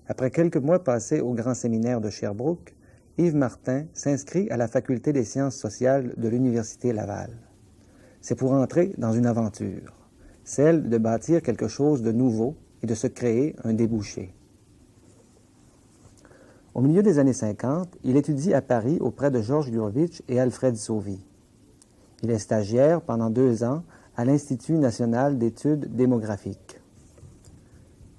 Après quelques mois passés au Grand Séminaire de Sherbrooke, Yves Martin s'inscrit à la Faculté des sciences sociales de l'Université Laval. C'est pour entrer dans une aventure, celle de bâtir quelque chose de nouveau et de se créer un débouché. Au milieu des années 50, il étudie à Paris auprès de Georges Gurevitch et Alfred Sauvy. Il est stagiaire pendant 2 ans à l'Institut national d'études démographiques.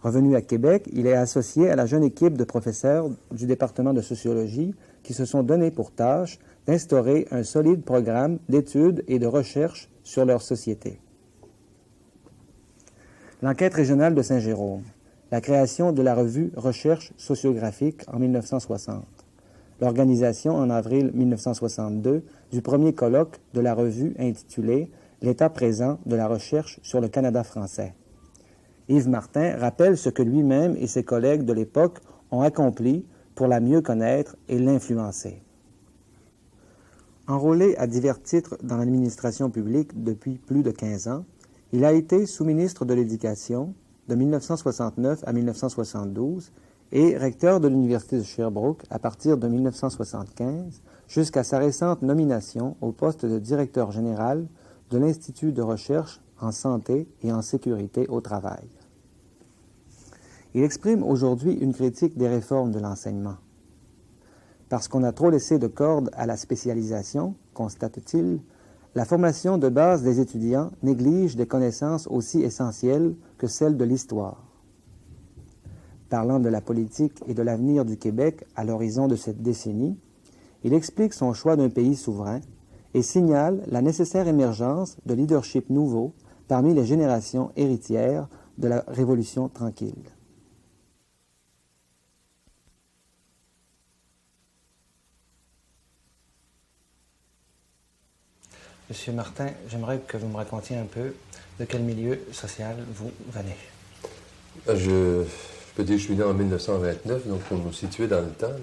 Revenu à Québec, il est associé à la jeune équipe de professeurs du département de sociologie qui se sont donnés pour tâche d'instaurer un solide programme d'études et de recherche sur leur société. L'enquête régionale de Saint-Jérôme, la création de la revue Recherche sociographique en 1960, l'organisation en avril 1962 du premier colloque de la revue intitulé « L'état présent de la recherche sur le Canada français ». Yves Martin rappelle ce que lui-même et ses collègues de l'époque ont accompli pour la mieux connaître et l'influencer. Enrôlé à divers titres dans l'administration publique depuis plus de 15 ans, il a été sous-ministre de l'Éducation de 1969 à 1972 et recteur de l'Université de Sherbrooke à partir de 1975 jusqu'à sa récente nomination au poste de directeur général de l'Institut de recherche en santé et en sécurité au travail. Il exprime aujourd'hui une critique des réformes de l'enseignement. Parce qu'on a trop laissé de cordes à la spécialisation, constate-t-il, la formation de base des étudiants néglige des connaissances aussi essentielles que celles de l'histoire. Parlant de la politique et de l'avenir du Québec à l'horizon de cette décennie, il explique son choix d'un pays souverain et signale la nécessaire émergence de leadership nouveaux parmi les générations héritières de la Révolution tranquille. Monsieur Martin, j'aimerais que vous me racontiez un peu de quel milieu social vous venez. Je peux dire que je suis né en 1929, donc pour nous situer dans le temps.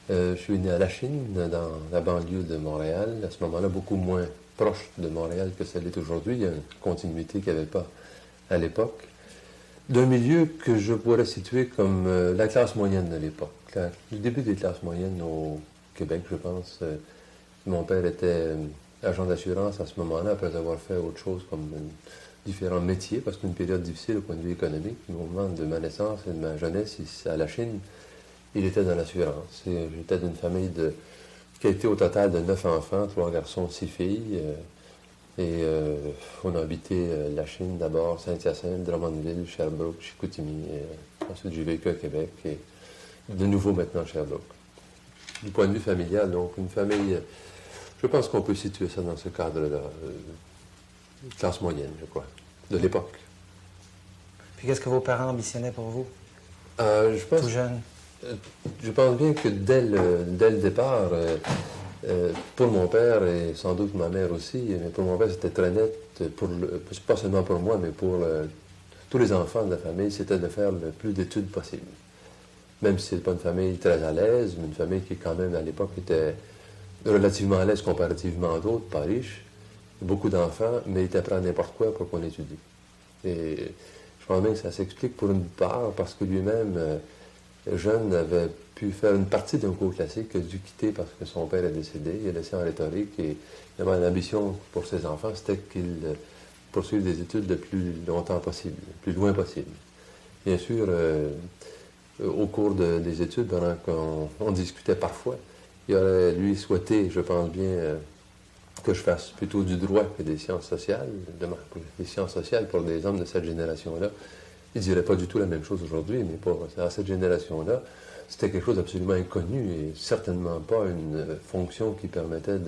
Je suis né à Lachine, dans la banlieue de Montréal, à ce moment-là beaucoup moins proche de Montréal que ça l'est aujourd'hui. Il y a une continuité qu'il n'y avait pas à l'époque. D'un milieu que je pourrais situer comme la classe moyenne de l'époque. Le début des classes moyennes au Québec, je pense. Mon père était agent d'assurance à ce moment-là, après avoir fait autre chose comme différents métiers, parce qu'une période difficile au point de vue économique. Au moment de ma naissance et de ma jeunesse ici à Lachine, il était dans l'assurance. J'étais d'une famille qui a été au total de 9 enfants, 3 garçons, 6 filles. On a habité Lachine d'abord, Saint-Hyacinthe, Drummondville, Sherbrooke, Chicoutimi. Ensuite, j'ai vécu à Québec et de nouveau maintenant à Sherbrooke. Du point de vue familial, donc une famille, je pense qu'on peut situer ça dans ce cadre-là, classe moyenne, je crois, de l'époque. Puis qu'est-ce que vos parents ambitionnaient pour vous, je pense, tout jeune? Je pense bien que dès le départ, pour mon père et sans doute ma mère aussi, mais pour mon père c'était très net, pas seulement pour moi, mais pour tous les enfants de la famille, c'était de faire le plus d'études possible. Même si ce n'est pas une famille très à l'aise, mais une famille qui quand même à l'époque était relativement à l'aise comparativement à d'autres, pas riches, beaucoup d'enfants, mais ils étaient prêts à n'importe quoi pour qu'on étudie. Et je pense bien que ça s'explique pour une part parce que lui-même, jeune, avait pu faire une partie d'un cours classique qu'il a dû quitter parce que son père est décédé. Il a laissé en rhétorique et l'ambition pour ses enfants, c'était qu'ils poursuivent des études le plus longtemps possible, le plus loin possible. Bien sûr, au cours des études, pendant qu'on discutait parfois, il aurait, lui, souhaité, je pense bien, que je fasse plutôt du droit que des sciences sociales, des sciences sociales pour des hommes de cette génération-là. Il ne dirait pas du tout la même chose aujourd'hui, mais pour cette génération-là, c'était quelque chose d'absolument inconnu et certainement pas une fonction qui permettait,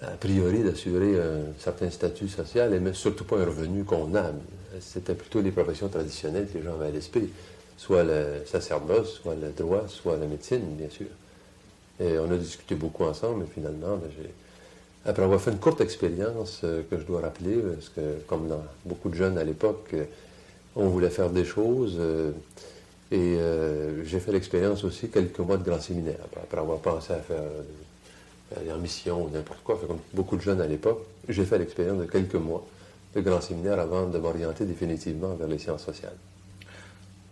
a priori, d'assurer un certain statut social et surtout pas un revenu convenable. C'était plutôt les professions traditionnelles que les gens avaient à l'esprit, soit le sacerdoce, soit le droit, soit la médecine, bien sûr. Et on a discuté beaucoup ensemble, et finalement, après avoir fait une courte expérience que je dois rappeler, parce que comme dans beaucoup de jeunes à l'époque, on voulait faire des choses, et j'ai fait l'expérience aussi quelques mois de grand séminaire, après avoir pensé à faire aller en mission ou n'importe quoi, comme beaucoup de jeunes à l'époque, j'ai fait l'expérience de quelques mois de grand séminaire avant de m'orienter définitivement vers les sciences sociales.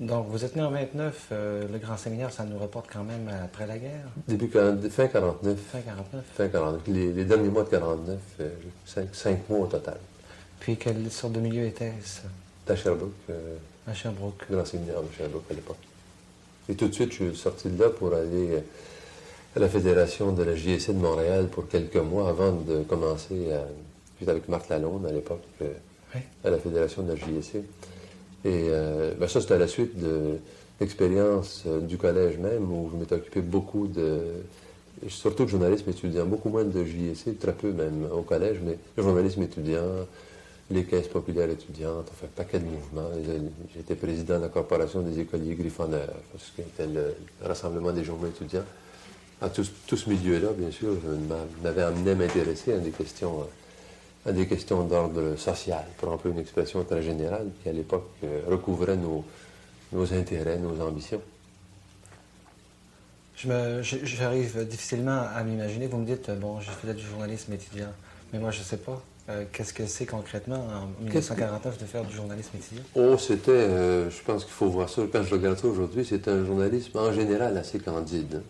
Donc, vous êtes né en 29, le grand séminaire, ça nous reporte quand même après la guerre, Fin 49. fin 49. Fin 49. Les derniers mois de 49, 5 mois au total. Puis, quelle sorte de milieu était-ce À Sherbrooke, à Sherbrooke? grand séminaire de Sherbrooke à l'époque. Et tout de suite, je suis sorti de là pour aller à la fédération de la JSC de Montréal pour quelques mois avant de commencer j'étais avec Marc Lalonde à l'époque Oui. à la fédération de la JSC. Et ça, c'était à la suite de l'expérience du collège même où je m'étais occupé beaucoup surtout de journalisme étudiant, beaucoup moins de JSC, très peu même au collège, mais le journalisme étudiant, les caisses populaires étudiantes, enfin, un paquet de mouvements. J'étais président de la Corporation des écoliers griffonneurs, ce qui était le rassemblement des journaux étudiants. Tout ce milieu-là, bien sûr, m'avait amené à m'intéresser à des questions d'ordre social, pour employer une expression très générale, qui à l'époque recouvrait nos intérêts, nos ambitions. J'arrive difficilement à m'imaginer. Vous me dites, bon, j'ai fait du journalisme étudiant, mais moi, je ne sais pas. Qu'est-ce que c'est concrètement en 1949 de faire du journalisme étudiant? Oh, c'était, je pense qu'il faut voir ça, quand je regarde ça aujourd'hui, c'est un journalisme en général assez candide.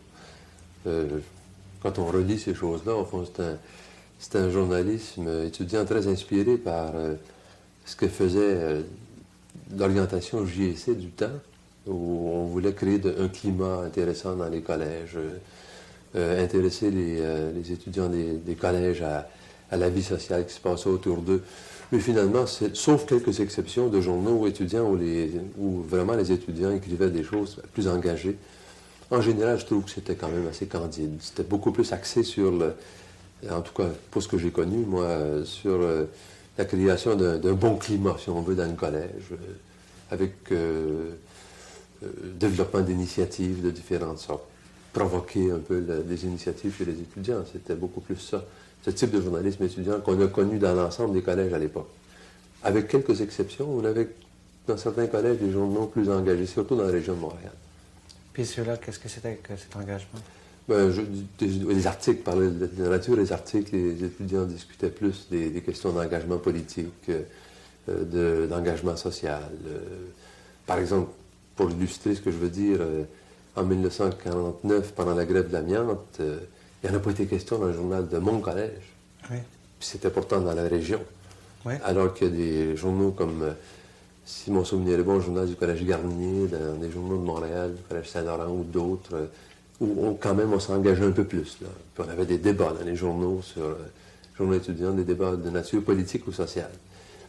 Quand on relit ces choses-là, au fond, c'est un journalisme étudiant très inspiré par ce que faisait l'orientation JSC du temps, où on voulait créer un climat intéressant dans les collèges, intéresser les étudiants des collèges à la vie sociale qui se passait autour d'eux. Mais finalement, sauf quelques exceptions de journaux étudiants où vraiment les étudiants écrivaient des choses plus engagées, en général, je trouve que c'était quand même assez candide. C'était beaucoup plus axé sur en tout cas pour ce que j'ai connu, moi, sur la création d'un bon climat, si on veut, dans le collège, avec développement d'initiatives de différentes sortes, provoquer un peu des initiatives chez les étudiants. C'était beaucoup plus ça, ce type de journalisme étudiant qu'on a connu dans l'ensemble des collèges à l'époque. Avec quelques exceptions, on avait dans certains collèges des journaux plus engagés, surtout dans la région de Montréal. Puis ceux-là, qu'est-ce que c'était que cet engagement? Les articles parlaient de la nature des articles, les étudiants discutaient plus des questions d'engagement politique, d'engagement social. Par exemple, pour illustrer ce que je veux dire, en 1949, pendant la grève de l'amiante, il n'y en a pas été question dans le journal de mon collège. Oui. Puis c'était pourtant dans la région. Oui. Alors que des journaux comme, si mon souvenir est bon, le journal du Collège Garnier, dans des journaux de Montréal, du Collège Saint-Laurent ou d'autres, où quand même on s'engageait un peu plus. Là. Puis on avait des débats dans les journaux sur journaux étudiants, des débats de nature politique ou sociale.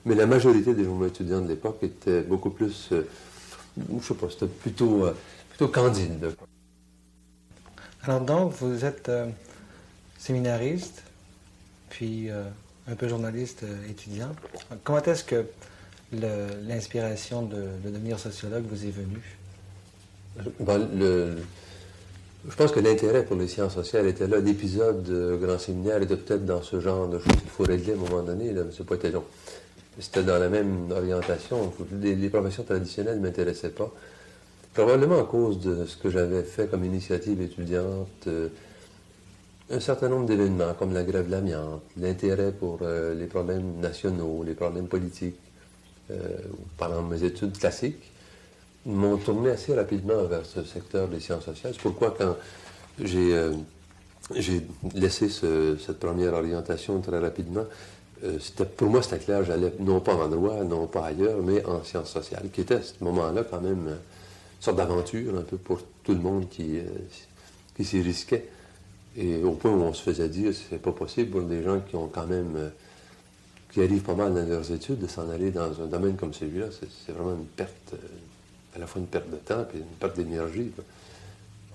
Mais la majorité des journaux étudiants de l'époque étaient beaucoup plus, je sais pas, c'était plutôt candide. Alors donc, vous êtes séminariste, puis un peu journaliste étudiant. Comment est-ce que l'inspiration de devenir sociologue vous est venue? Je pense que l'intérêt pour les sciences sociales était là. L'épisode Grand Séminaire était peut-être dans ce genre de choses qu'il faut régler à un moment donné, là, mais c'est pas été long. C'était dans la même orientation. Les professions traditionnelles ne m'intéressaient pas. Probablement à cause de ce que j'avais fait comme initiative étudiante, un certain nombre d'événements comme la grève de l'amiante, l'intérêt pour les problèmes nationaux, les problèmes politiques, pendant mes études classiques, m'ont tourné assez rapidement vers ce secteur des sciences sociales. C'est pourquoi quand j'ai laissé cette première orientation très rapidement, pour moi c'était clair, j'allais non pas en droit, non pas ailleurs, mais en sciences sociales, qui était à ce moment-là quand même une sorte d'aventure un peu pour tout le monde qui s'y risquait. Et au point où on se faisait dire c'est pas possible pour des gens qui ont quand même qui arrivent pas mal dans leurs études de s'en aller dans un domaine comme celui-là, c'est vraiment une perte, à la fois une perte de temps et une perte d'énergie.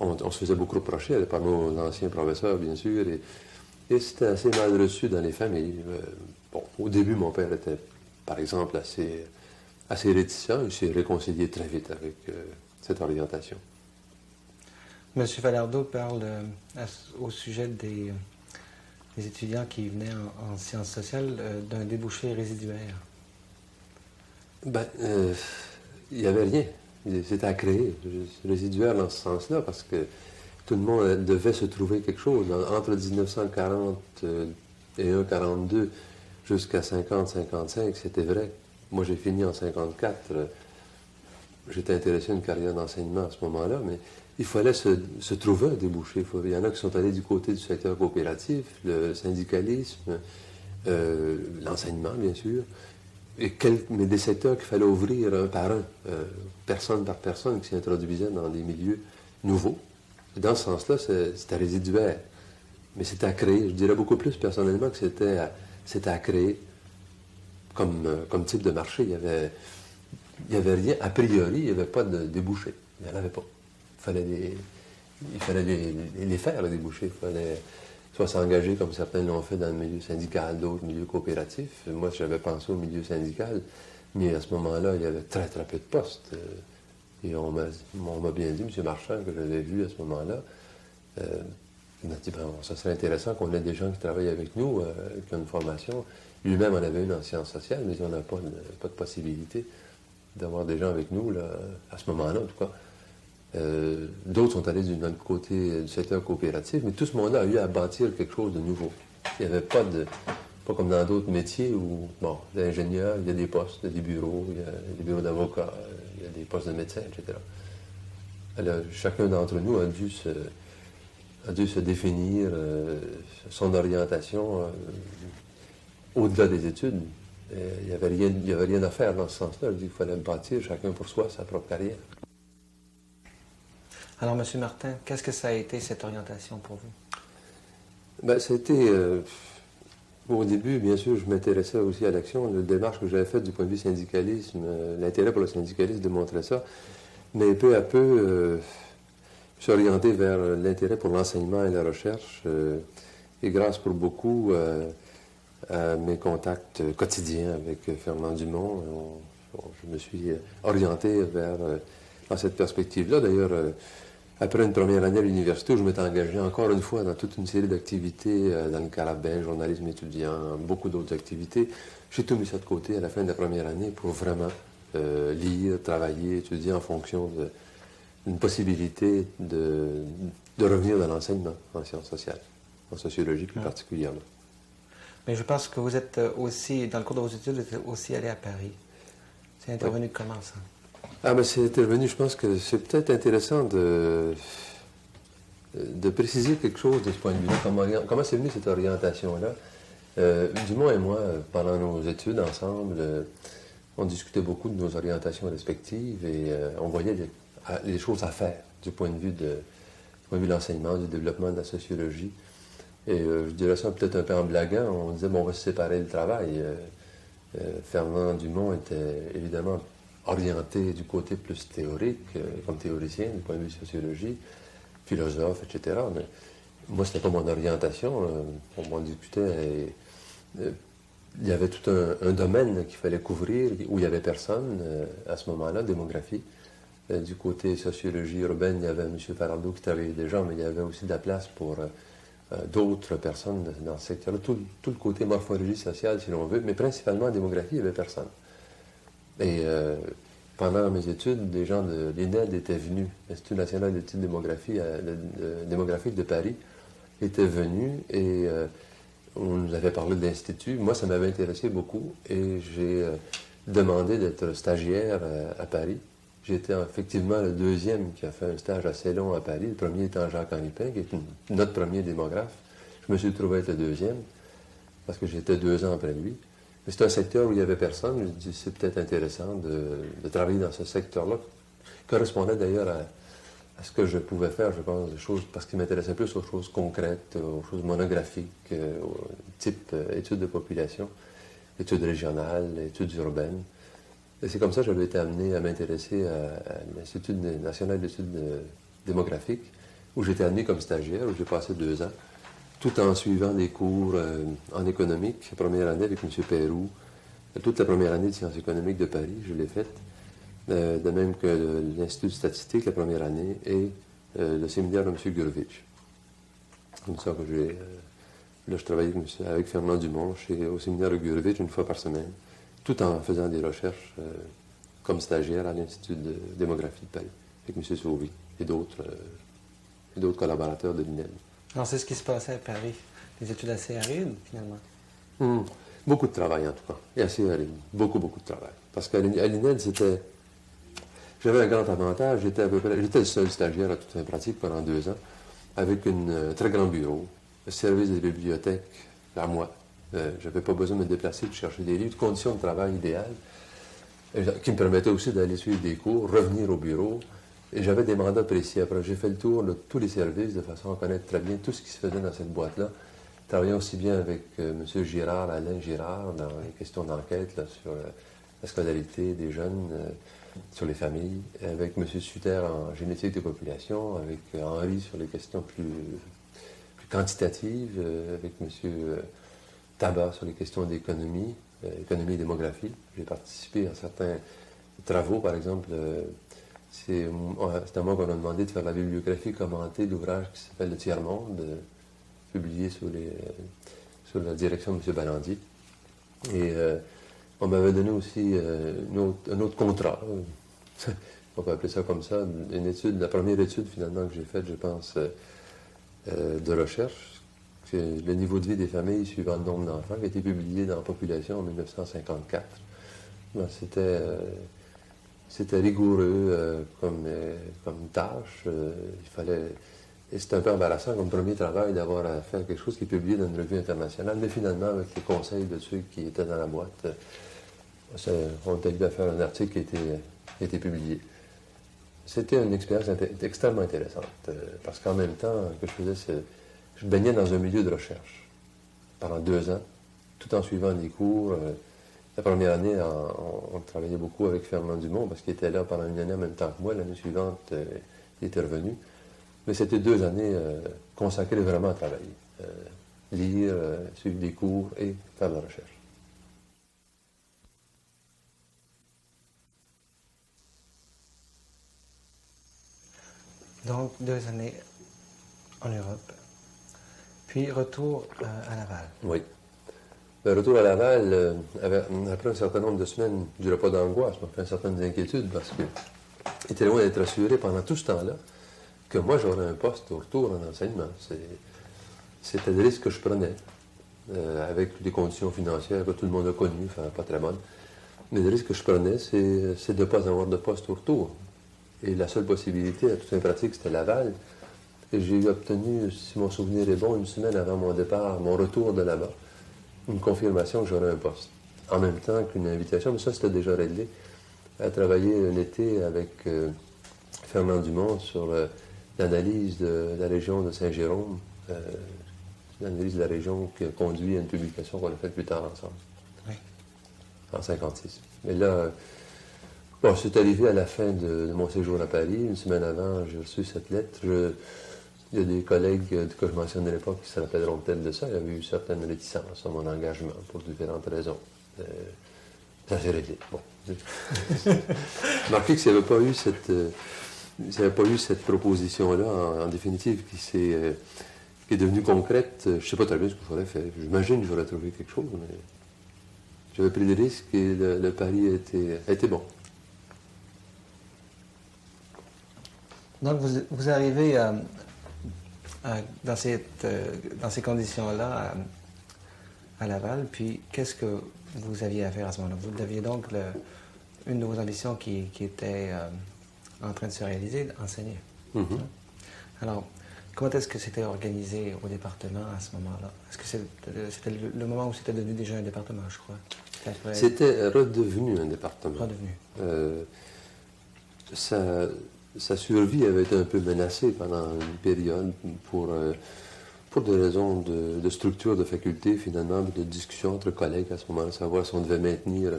On se faisait beaucoup reprocher par nos anciens professeurs, bien sûr, et c'était assez mal reçu dans les familles. Au début, mon père était, par exemple, assez réticent. Il s'est réconcilié très vite avec cette orientation. M. Falardeau parle au sujet des étudiants qui venaient en sciences sociales d'un débouché résiduaire. Il n'y avait rien. C'était à créer. Résiduaire dans ce sens-là, parce que tout le monde devait se trouver quelque chose. Entre 1940 et 1942 jusqu'à 50-55, c'était vrai. Moi, j'ai fini en 54. j'étais intéressé à une carrière d'enseignement à ce moment-là, mais il fallait se trouver un débouché. Il y en a qui sont allés du côté du secteur coopératif, le syndicalisme, l'enseignement, bien sûr, mais des secteurs qu'il fallait ouvrir un par un, personne par personne, qui s'introduisaient dans des milieux nouveaux. Et dans ce sens-là, c'était résiduaire. Mais c'était à créer. Je dirais beaucoup plus personnellement que c'était à créer comme type de marché. Il y avait rien, a priori, il n'y avait pas de débouchés. Il n'y en avait pas. Il fallait les faire, les débouchés. Il fallait soit s'engager comme certains l'ont fait dans le milieu syndical, d'autres milieu coopératif. Moi, j'avais pensé au milieu syndical, mais à ce moment-là, il y avait très, très peu de postes. Et on m'a bien dit, M. Marchand, que j'avais vu à ce moment-là, il m'a dit, ben, ça serait intéressant qu'on ait des gens qui travaillent avec nous, qui ont une formation. Lui-même en avait une en sciences sociales, mais on n'a pas de possibilité d'avoir des gens avec nous, là, à ce moment-là, en tout cas. D'autres sont allés du côté du secteur coopératif, mais tout ce monde-là a eu à bâtir quelque chose de nouveau. Il n'y avait pas comme dans d'autres métiers où, bon, l'ingénieur, il y a des postes, il y a des bureaux, il y a des bureaux d'avocats, il y a des postes de médecins, etc. Alors, chacun d'entre nous a dû se définir son orientation au-delà des études. Il n'y avait rien à faire dans ce sens-là. Il fallait bâtir chacun pour soi sa propre carrière. Alors, M. Martin, qu'est-ce que ça a été, cette orientation pour vous? Ben, c'était... au début, bien sûr, je m'intéressais aussi à l'action. La démarche que j'avais faite du point de vue syndicalisme, l'intérêt pour le syndicalisme démontrait ça. Mais peu à peu, je suis orienté vers l'intérêt pour l'enseignement et la recherche. Et grâce pour beaucoup à mes contacts quotidiens avec Fernand Dumont, je me suis orienté dans cette perspective-là. D'ailleurs, après une première année à l'université où je m'étais engagé encore une fois dans toute une série d'activités, dans le carabin, journalisme étudiant, beaucoup d'autres activités, j'ai tout mis ça de côté à la fin de la première année pour vraiment lire, travailler, étudier en fonction d'une possibilité de revenir dans l'enseignement en sciences sociales, en sociologie plus particulièrement. Mais je pense que vous êtes aussi, dans le cours de vos études, vous êtes aussi allé à Paris. C'est intervenu comment, ça? Ah, mais c'est intervenu, je pense que c'est peut-être intéressant de préciser quelque chose de ce point de vue-là. Comment c'est venu cette orientation-là? Dumont et moi, pendant nos études ensemble, on discutait beaucoup de nos orientations respectives et on voyait les choses à faire du point de vue de l'enseignement, du développement de la sociologie. Et je dirais ça peut-être un peu en blaguant, on disait, bon, on va se séparer le travail. Fernand Dumont était évidemment orienté du côté plus théorique, comme théoricien, du point de vue sociologie, philosophe, etc. Mais moi, ce n'était pas mon orientation. On discutait et il y avait tout un domaine qu'il fallait couvrir, où il n'y avait personne à ce moment-là, démographie. Du côté sociologie urbaine, il y avait M. Faraldo qui travaillait déjà, mais il y avait aussi de la place pour d'autres personnes dans ce secteur-là. Tout le côté morphologie sociale, si l'on veut, mais principalement en démographie, il n'y avait personne. Et pendant mes études, des gens de l'INED étaient venus, l'Institut national d'études démographiques de Paris, étaient venus et on nous avait parlé de l'Institut. Moi, ça m'avait intéressé beaucoup et j'ai demandé d'être stagiaire à Paris. J'étais effectivement le deuxième qui a fait un stage assez long à Paris, le premier étant Jacques-Henri Pin, qui est notre premier démographe. Je me suis trouvé être le deuxième, parce que j'étais 2 ans après lui. Mais c'est un secteur où il n'y avait personne. Je me dis, c'est peut-être intéressant de travailler dans ce secteur-là, qui correspondait d'ailleurs à ce que je pouvais faire, je pense, des choses, parce qu'il m'intéressait plus aux choses concrètes, aux choses monographiques, type études de population, études régionales, études urbaines. Et c'est comme ça que j'avais été amené à m'intéresser à l'Institut national d'études démographiques, où j'étais admis comme stagiaire, où j'ai passé 2 ans, tout en suivant des cours en économique, première année avec M. Peyroux. Toute la première année de sciences économiques de Paris, je l'ai faite, de même que l'Institut de statistique la première année et le séminaire de M. Gurevitch. Comme ça que là, je travaillais avec Fernand Dumont au séminaire de Gurevitch 1 fois par semaine, tout en faisant des recherches comme stagiaire à l'Institut de démographie de Paris, avec M. Sauvy et d'autres collaborateurs de l'INED. Alors, c'est ce qui se passait à Paris. Des études assez arides, finalement. Beaucoup de travail, en tout cas. Et assez aride. Beaucoup de travail. Parce qu'à l'INED, c'était... J'avais un grand avantage, j'étais le seul stagiaire à toute fin pratique pendant 2 ans, avec un très grand bureau, le service des bibliothèques à moi. Je n'avais pas besoin de me déplacer, de chercher des livres, conditions de travail idéales, qui me permettaient aussi d'aller suivre des cours, revenir au bureau. Et j'avais des mandats précis. Après, j'ai fait le tour de tous les services de façon à connaître très bien tout ce qui se faisait dans cette boîte-là. Travaillant aussi bien avec M. Girard, Alain Girard, dans les questions d'enquête là, sur la scolarité des jeunes, sur les familles, avec M. Suter en génétique des populations, avec Henri sur les questions plus quantitatives, avec M. Tabac sur les questions d'économie, économie et démographie. J'ai participé à certains travaux, par exemple, c'est à moi qu'on a demandé de faire la bibliographie commentée d'ouvrage qui s'appelle Le Tiers-Monde, publié sous la direction de M. Balandier. Et on m'avait donné aussi un autre contrat, on peut appeler ça comme ça, une étude, la première étude finalement que j'ai faite, je pense, de recherche, le niveau de vie des familles suivant le nombre d'enfants, qui a été publié dans la Population en 1954. Ben, c'était rigoureux comme tâche. Il fallait. Et c'était un peu embarrassant comme premier travail d'avoir à faire quelque chose qui est publié dans une revue internationale, mais finalement, avec les conseils de ceux qui étaient dans la boîte, on était arrivé à faire un article qui a été publié. C'était une expérience extrêmement intéressante, parce qu'en même temps que je faisais, je baignais dans un milieu de recherche pendant 2 ans, tout en suivant des cours. La première année, on travaillait beaucoup avec Fernand Dumont, parce qu'il était là pendant une année en même temps que moi. L'année suivante, il était revenu. Mais c'était 2 années consacrées vraiment à travailler. Lire, suivre des cours et faire de la recherche. Donc, 2 années en Europe. Puis, retour à Laval. Oui. Le retour à Laval, après un certain nombre de semaines, je ne dirais pas d'angoisse, mais après certaines inquiétudes, parce que j'étais loin d'être assuré pendant tout ce temps-là que moi, j'aurais un poste au retour en enseignement. C'était le risque que je prenais, avec des conditions financières que tout le monde a connues, enfin, pas très bonnes. Mais le risque que je prenais, c'est de ne pas avoir de poste au retour. Et la seule possibilité, à toute fin pratique, c'était Laval. Et j'ai obtenu, si mon souvenir est bon, une semaine avant mon départ, mon retour de là-bas, une confirmation que j'aurais un poste. En même temps qu'une invitation, mais ça, c'était déjà réglé, à travailler un été avec Fernand Dumont sur l'analyse de la région de Saint-Jérôme, l'analyse de la région qui a conduit à une publication qu'on a faite plus tard ensemble, oui. En 1956. Mais là, bon, c'est arrivé à la fin de mon séjour à Paris. Une semaine avant, j'ai reçu cette lettre. Il y a des collègues que je mentionnais à l'époque qui se rappelleront peut-être de ça. Il y avait eu certaines réticences à mon engagement pour différentes raisons. Ça s'est réglé. Bon. Remarquez que s'il n'y avait pas eu cette proposition-là, en définitive, qui est devenue concrète, je ne sais pas très bien ce que j'aurais fait. J'imagine que j'aurais trouvé quelque chose, mais j'avais pris des risques et le pari a été bon. Donc, vous arrivez dans ces conditions-là à Laval, puis qu'est-ce que vous aviez à faire à ce moment-là? Vous aviez donc une de vos ambitions qui était en train de se réaliser, enseigner. Mm-hmm. Alors, comment est-ce que c'était organisé au département à ce moment-là? Est-ce que c'était le moment où c'était devenu déjà un département, je crois? C'était redevenu un département. Redevenu. Sa survie avait été un peu menacée pendant une période pour des raisons de structure de faculté, finalement, de discussion entre collègues à ce moment-là, savoir si on devait maintenir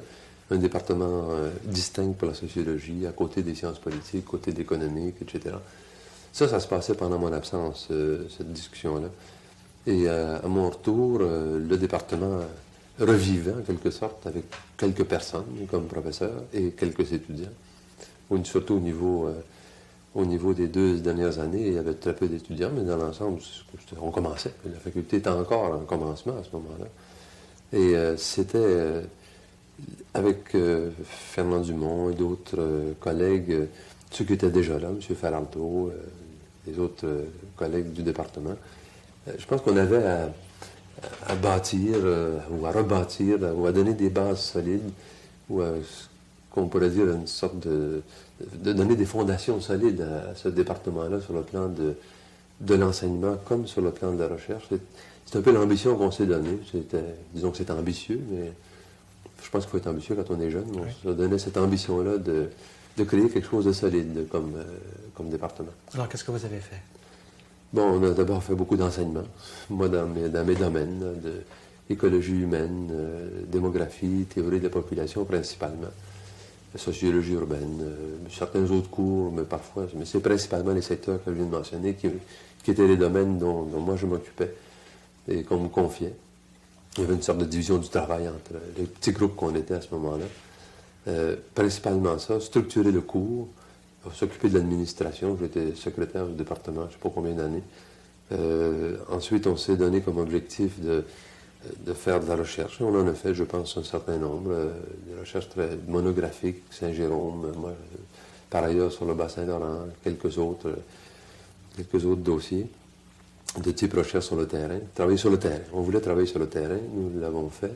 un département distinct pour la sociologie, à côté des sciences politiques, à côté d'économique, etc. Ça se passait pendant mon absence, cette discussion-là. Et à mon retour, le département revivait, en quelque sorte, avec quelques personnes comme professeurs et quelques étudiants. Surtout au niveau des 2 dernières années, il y avait très peu d'étudiants, mais dans l'ensemble, on commençait. La faculté était encore en commencement à ce moment-là. Et c'était avec Fernand Dumont et d'autres collègues, ceux qui étaient déjà là, M. Faralto, les autres collègues du département. Je pense qu'on avait à bâtir ou à rebâtir ou à donner des bases solides ou à qu'on pourrait dire, une sorte de donner des fondations solides à ce département-là sur le plan de l'enseignement comme sur le plan de la recherche. C'est un peu l'ambition qu'on s'est donnée. Disons que c'est ambitieux, mais je pense qu'il faut être ambitieux quand on est jeune. On se donnait cette ambition-là de créer quelque chose de solide comme département. Alors, qu'est-ce que vous avez fait? Bon, on a d'abord fait beaucoup d'enseignement. Moi, dans mes domaines, de écologie humaine, démographie, théorie de la population principalement, sociologie urbaine, certains autres cours, mais parfois, mais c'est principalement les secteurs que je viens de mentionner qui étaient les domaines dont moi je m'occupais et qu'on me confiait. Il y avait une sorte de division du travail entre les petits groupes qu'on était à ce moment-là. Principalement ça, structurer le cours, s'occuper de l'administration. J'étais secrétaire du département, je ne sais pas combien d'années. Ensuite, on s'est donné comme objectif de faire de la recherche. On en a fait, je pense, un certain nombre. Des recherches très monographiques, Saint-Jérôme, moi, par ailleurs sur le bassin Laurent, quelques autres dossiers de type recherche sur le terrain. Travailler sur le terrain. On voulait travailler sur le terrain, nous l'avons fait.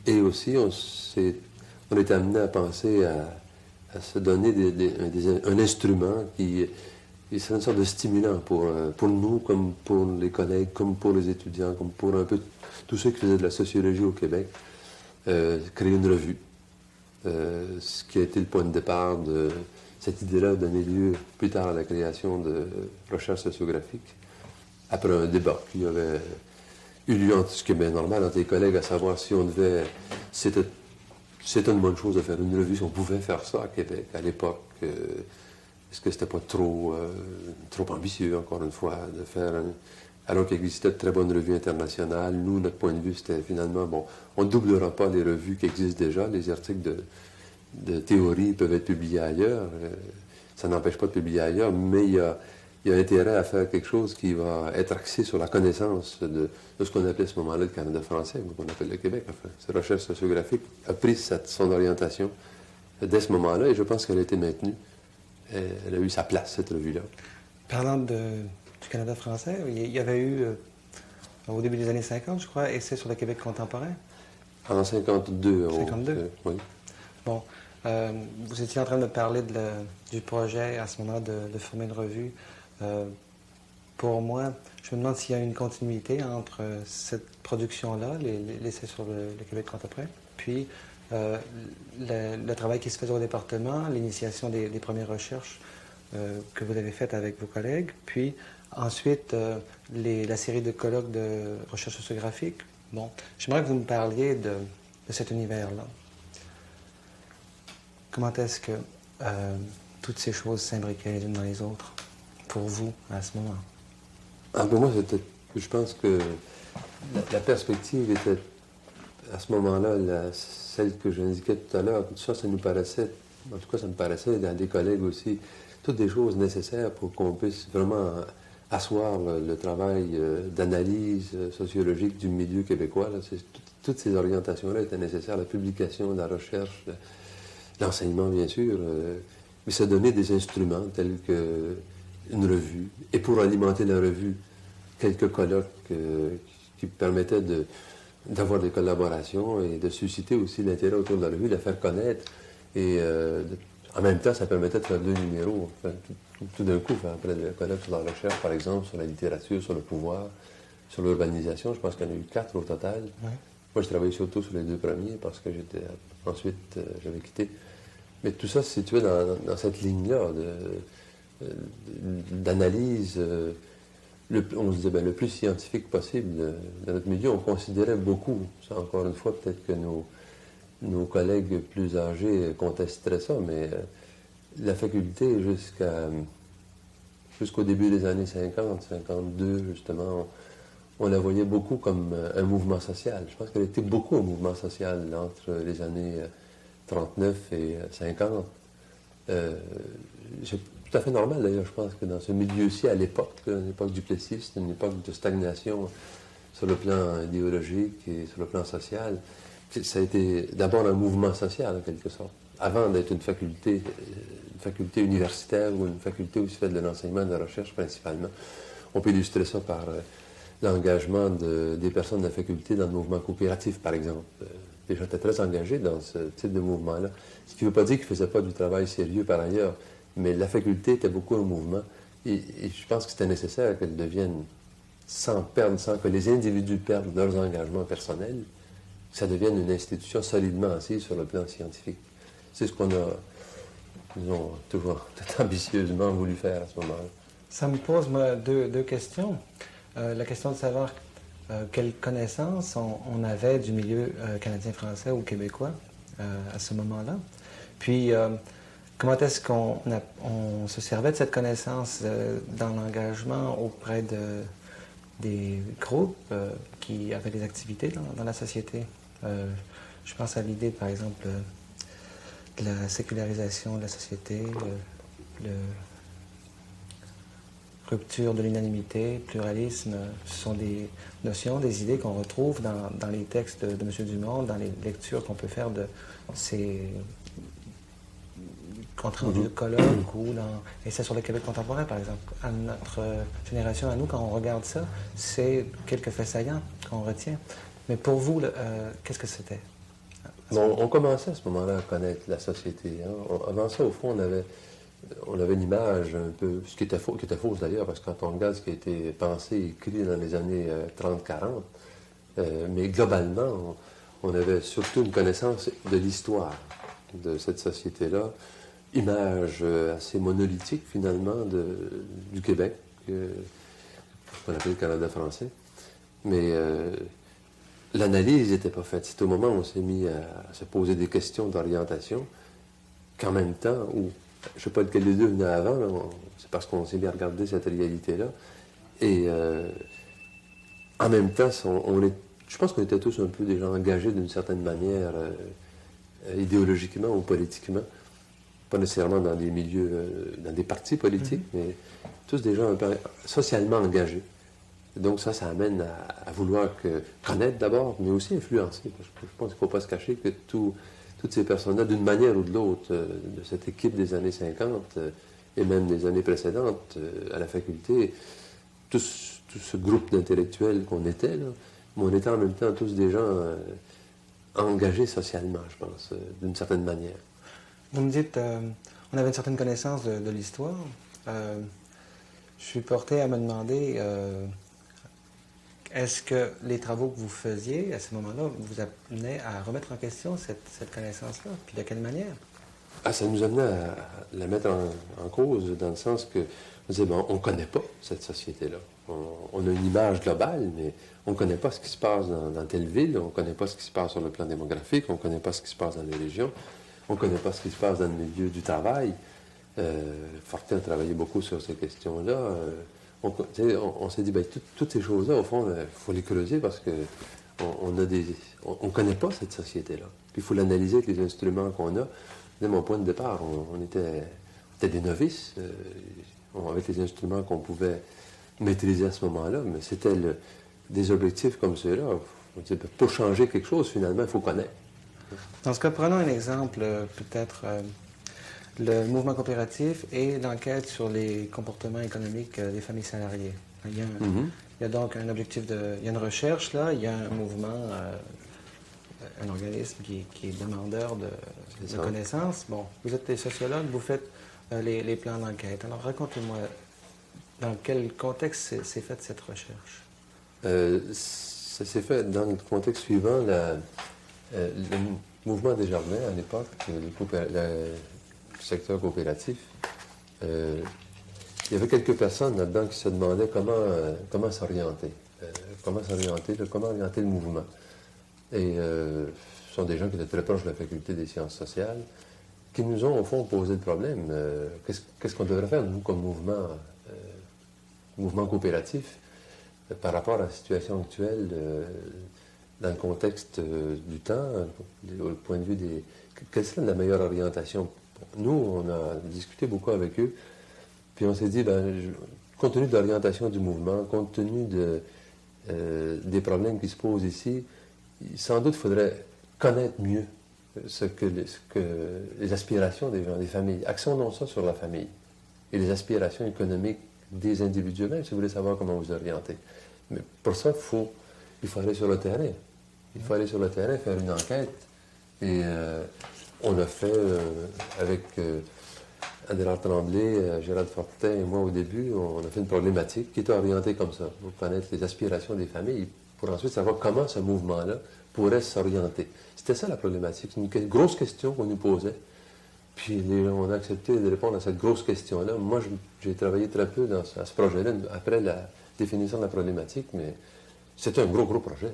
Et aussi, on était amené à penser à se donner un instrument qui serait une sorte de stimulant pour nous, comme pour les collègues, comme pour les étudiants, comme pour un peu tous ceux qui faisaient de la sociologie au Québec, créer une revue. Ce qui a été le point de départ de cette idée-là a donné lieu plus tard à la création de recherche sociographique, après un débat qui avait eu lieu, ce qui est bien normal, entre les collègues, à savoir si on devait... C'était une bonne chose de faire une revue, si on pouvait faire ça à Québec, à l'époque. Est-ce que c'était pas trop ambitieux, encore une fois, de faire alors qu'il existait de très bonnes revues internationales. Nous, notre point de vue, c'était finalement, bon, on ne doublera pas les revues qui existent déjà. Les articles de théorie peuvent être publiés ailleurs. Ça n'empêche pas de publier ailleurs, mais il y a intérêt à faire quelque chose qui va être axé sur la connaissance de ce qu'on appelait à ce moment-là le Canada français, ou qu'on appelle le Québec. Enfin, cette recherche sociographique a pris son orientation dès ce moment-là, et je pense qu'elle a été maintenue. Elle a eu sa place, cette revue-là. Parlant du Canada français, il y avait eu, au début des années 50, je crois, Essai sur le Québec contemporain. En 52. 52? Oui. Bon, vous étiez en train de parler du projet à ce moment de former une revue. Pour moi, je me demande s'il y a une continuité entre cette production-là, l'Essai sur le Québec contemporain, puis le travail qui se faisait au département, l'initiation des premières recherches que vous avez faites avec vos collègues, puis ensuite la série de colloques de recherche sociographique. Bon, j'aimerais que vous me parliez de cet univers-là. Comment est-ce que toutes ces choses s'imbriquaient les unes dans les autres pour vous à ce moment? Pour moi, je pense que la perspective était, à ce moment-là, celle que j'indiquais tout à l'heure. Tout ça, ça nous paraissait, en tout cas, ça me paraissait dans des collègues aussi, toutes des choses nécessaires pour qu'on puisse vraiment asseoir le travail d'analyse sociologique du milieu québécois. Là. Toutes ces orientations-là étaient nécessaires, la publication, la recherche, l'enseignement, bien sûr, mais se donner des instruments tels qu'une revue. Et pour alimenter la revue, quelques colloques qui permettaient d'avoir des collaborations et de susciter aussi l'intérêt autour de la revue, de la faire connaître. Et en même temps, ça permettait de faire 2 numéros. Enfin, tout d'un coup, après des colloques sur la recherche, par exemple, sur la littérature, sur le pouvoir, sur l'urbanisation, je pense qu'il y en a eu 4 au total. Ouais. Moi, je travaillais surtout sur les 2 premiers parce que ensuite, j'avais quitté. Mais tout ça se situait dans cette ligne-là d'analyse. On se disait, le plus scientifique possible dans notre milieu. On considérait beaucoup, ça encore une fois, peut-être que nos collègues plus âgés contesteraient ça, mais la faculté jusqu'au début des années 50, 52, justement, on la voyait beaucoup comme un mouvement social. Je pense qu'elle était beaucoup un mouvement social entre les années 39 et 50. C'est tout à fait normal, d'ailleurs, je pense que dans ce milieu-ci, à l'époque du Plessis, c'était une époque de stagnation sur le plan idéologique et sur le plan social. Ça a été d'abord un mouvement social, en quelque sorte, avant d'être une faculté universitaire ou une faculté où se fait de l'enseignement et de la recherche principalement. On peut illustrer ça par l'engagement des personnes de la faculté dans le mouvement coopératif, par exemple. Les gens étaient très engagés dans ce type de mouvement-là. Ce qui ne veut pas dire qu'ils ne faisaient pas du travail sérieux par ailleurs, mais la faculté était beaucoup un mouvement. Et je pense que c'était nécessaire qu'elle devienne, sans que les individus perdent leurs engagements personnels, que ça devienne une institution solidement assise sur le plan scientifique. C'est ce qu'on a, disons, toujours ambitieusement voulu faire à ce moment-là. Ça me pose, moi, deux questions. La question de savoir quelle connaissance on avait du milieu canadien-français ou québécois à ce moment-là. Puis, comment est-ce qu'on se servait de cette connaissance dans l'engagement auprès des groupes qui avaient des activités dans la société? Je pense à l'idée, par exemple, de la sécularisation de la société, la rupture de l'unanimité, pluralisme. Ce sont des notions, des idées qu'on retrouve dans les textes de M. Dumont, dans les lectures qu'on peut faire de ces compte rendu de colloques ou dans Essais sur le Québec contemporain, par exemple. À notre génération, à nous, quand on regarde ça, c'est quelques faits saillants qu'on retient. Mais pour vous, qu'est-ce que c'était? Bon, on commençait à ce moment-là à connaître la société. Hein. Avant ça, au fond, on avait une image un peu, ce qui était fausse d'ailleurs, parce que quand on regarde ce qui a été pensé et écrit dans les années 30-40, mais globalement, on avait surtout une connaissance de l'histoire de cette société-là, image assez monolithique finalement du Québec, ce qu'on appelle le Canada français. Mais l'analyse n'était pas faite. C'est au moment où on s'est mis à se poser des questions d'orientation qu'en même temps, où, je ne sais pas lequel des deux venait avant, c'est parce qu'on s'est mis à regarder cette réalité-là. Et en même temps, je pense qu'on était tous un peu déjà engagés d'une certaine manière, idéologiquement ou politiquement. Pas nécessairement dans des milieux, dans des partis politiques, mais tous des gens un peu socialement engagés. Donc ça amène à vouloir connaître d'abord, mais aussi influencer. Parce que je pense qu'il ne faut pas se cacher que toutes ces personnes-là, d'une manière ou de l'autre, de cette équipe des années 50 et même des années précédentes à la faculté, tout ce groupe d'intellectuels qu'on était, là, mais on était en même temps tous des gens engagés socialement, je pense, d'une certaine manière. Vous me dites, on avait une certaine connaissance de l'histoire. Je suis porté à me demander, est-ce que les travaux que vous faisiez à ce moment-là vous amenaient à remettre en question cette connaissance-là? Puis de quelle manière? Ça nous amenait à la mettre en cause, dans le sens que on disait, bon, on ne connaît pas cette société-là. On a une image globale, mais on ne connaît pas ce qui se passe dans telle ville, on ne connaît pas ce qui se passe sur le plan démographique, on ne connaît pas ce qui se passe dans les régions. On ne connaît pas ce qui se passe dans le milieu du travail. Fortin a travaillé beaucoup sur ces questions-là. On s'est dit, ben, toutes ces choses-là, au fond, il faut les creuser parce qu'on ne connaît pas cette société-là. Puis il faut l'analyser avec les instruments qu'on a. Dès mon point de départ, on était des novices avec les instruments qu'on pouvait maîtriser à ce moment-là, mais c'était des objectifs comme ceux-là. Pour changer quelque chose, finalement, il faut connaître. Dans ce cas, prenons un exemple, peut-être le mouvement coopératif et l'enquête sur les comportements économiques des familles salariées. Il y a donc un objectif il y a une recherche, là, il y a un mouvement, un organisme qui est demandeur de connaissances. Bon, vous êtes des sociologues, vous faites les plans d'enquête. Alors, racontez-moi, dans quel contexte s'est faite cette recherche? Ça s'est fait dans le contexte suivant. Le mouvement Desjardins, à l'époque, le secteur coopératif, il y avait quelques personnes là-dedans qui se demandaient comment s'orienter. Comment orienter le mouvement. Et ce sont des gens qui étaient très proches de la faculté des sciences sociales, qui nous ont, au fond, posé le problème. Qu'est-ce qu'on devrait faire, nous, comme mouvement coopératif, par rapport à la situation actuelle dans le contexte du temps, au point de vue quelle serait la meilleure orientation? Nous, on a discuté beaucoup avec eux, puis on s'est dit, compte tenu de l'orientation du mouvement, compte tenu des problèmes qui se posent ici, sans doute faudrait connaître mieux ce que les aspirations des gens, des familles. Axons ça sur la famille et les aspirations économiques des individus eux-mêmes, si vous voulez savoir comment vous orienter. Mais pour ça, il faut aller sur le terrain. Il faut aller sur le terrain, faire une enquête. Et on a fait, avec Adélard Tremblay, Gérald Fortin et moi au début, on a fait une problématique qui était orientée comme ça, pour connaître les aspirations des familles, pour ensuite savoir comment ce mouvement-là pourrait s'orienter. C'était ça la problématique, une grosse question qu'on nous posait. Puis les gens ont accepté de répondre à cette grosse question-là. Moi, j'ai travaillé très peu à ce projet-là, après la définition de la problématique, mais c'était un gros projet.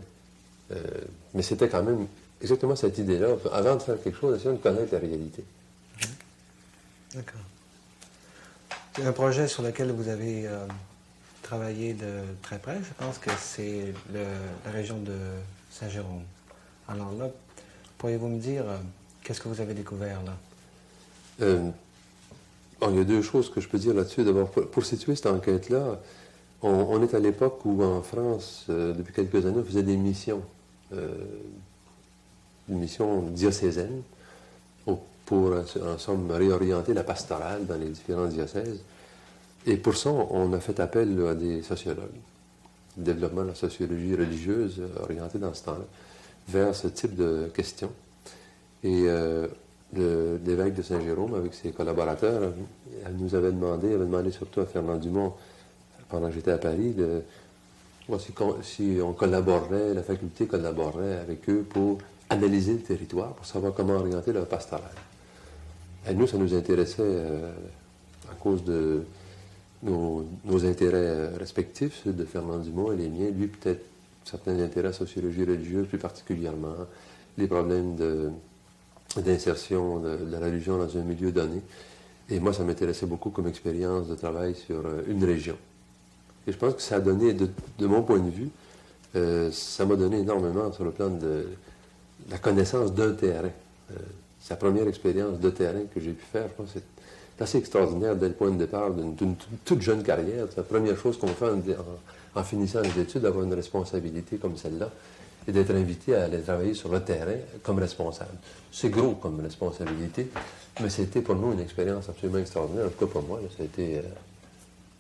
Mais c'était quand même exactement cette idée-là. Avant de faire quelque chose, essayer de connaître la réalité. D'accord. C'est un projet sur lequel vous avez travaillé de très près. Je pense que c'est la région de Saint-Jérôme. Alors là, pourriez-vous me dire qu'est-ce que vous avez découvert là? Il y a deux choses que je peux dire là-dessus. D'abord, pour situer cette enquête-là, on est à l'époque où en France, depuis quelques années, on faisait des missions diocésaines pour, en somme, réorienter la pastorale dans les différents diocèses. Et pour ça, on a fait appel à des sociologues, développement de la sociologie religieuse orientée dans ce temps-là, vers ce type de questions. Et l'évêque de Saint-Jérôme, avec ses collaborateurs, elle nous avait demandé surtout à Fernand Dumont, pendant que j'étais à Paris, si on collaborerait, la faculté collaborerait avec eux pour analyser le territoire, pour savoir comment orienter leur pastoral. Et nous, ça nous intéressait à cause de nos intérêts respectifs, ceux de Fernand Dumont et les miens. Lui, peut-être certains intérêts à la sociologie religieuse, plus particulièrement, les problèmes d'insertion de la religion dans un milieu donné. Et moi, ça m'intéressait beaucoup comme expérience de travail sur une région. Et je pense que ça a donné, de mon point de vue, ça m'a donné énormément sur le plan de la connaissance d'un terrain. C'est la première expérience de terrain que j'ai pu faire. Je pense que c'est assez extraordinaire dès le point de départ d'une toute jeune carrière. C'est la première chose qu'on fait en finissant les études, d'avoir une responsabilité comme celle-là et d'être invité à aller travailler sur le terrain comme responsable. C'est gros comme responsabilité, mais c'était pour nous une expérience absolument extraordinaire. En tout cas pour moi, ça a été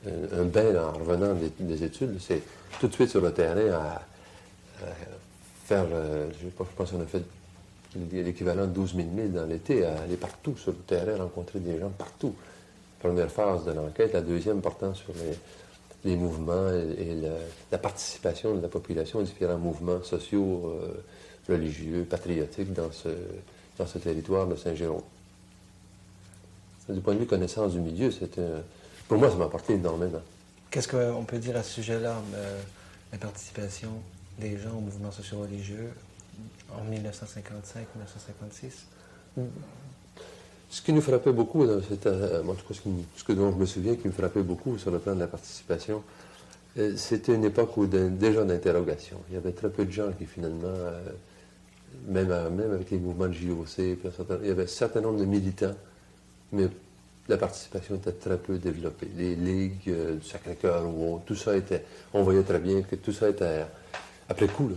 un bain en revenant des études. C'est tout de suite sur le terrain à faire, je pense qu'on a fait l'équivalent de 12 000 milles dans l'été, à aller partout sur le terrain, rencontrer des gens partout. Première phase de l'enquête, la deuxième portant sur les mouvements et la participation de la population aux différents mouvements sociaux, religieux, patriotiques dans ce territoire de Saint-Jérôme. Du point de vue connaissance du milieu, pour moi, ça m'a apporté énormément. Qu'est-ce qu'on peut dire à ce sujet-là, la participation des gens aux mouvements socio-religieux en 1955-1956? Ce qui nous frappait beaucoup, en tout cas ce dont je me souviens qui me frappait beaucoup sur le plan de la participation, c'était une époque déjà d'interrogation. Il y avait très peu de gens qui finalement, même avec les mouvements de JOC, il y avait un certain nombre de militants, mais la participation était très peu développée. Les ligues du Sacré-Cœur ou autre, tout ça était, on voyait très bien que tout ça était après coup.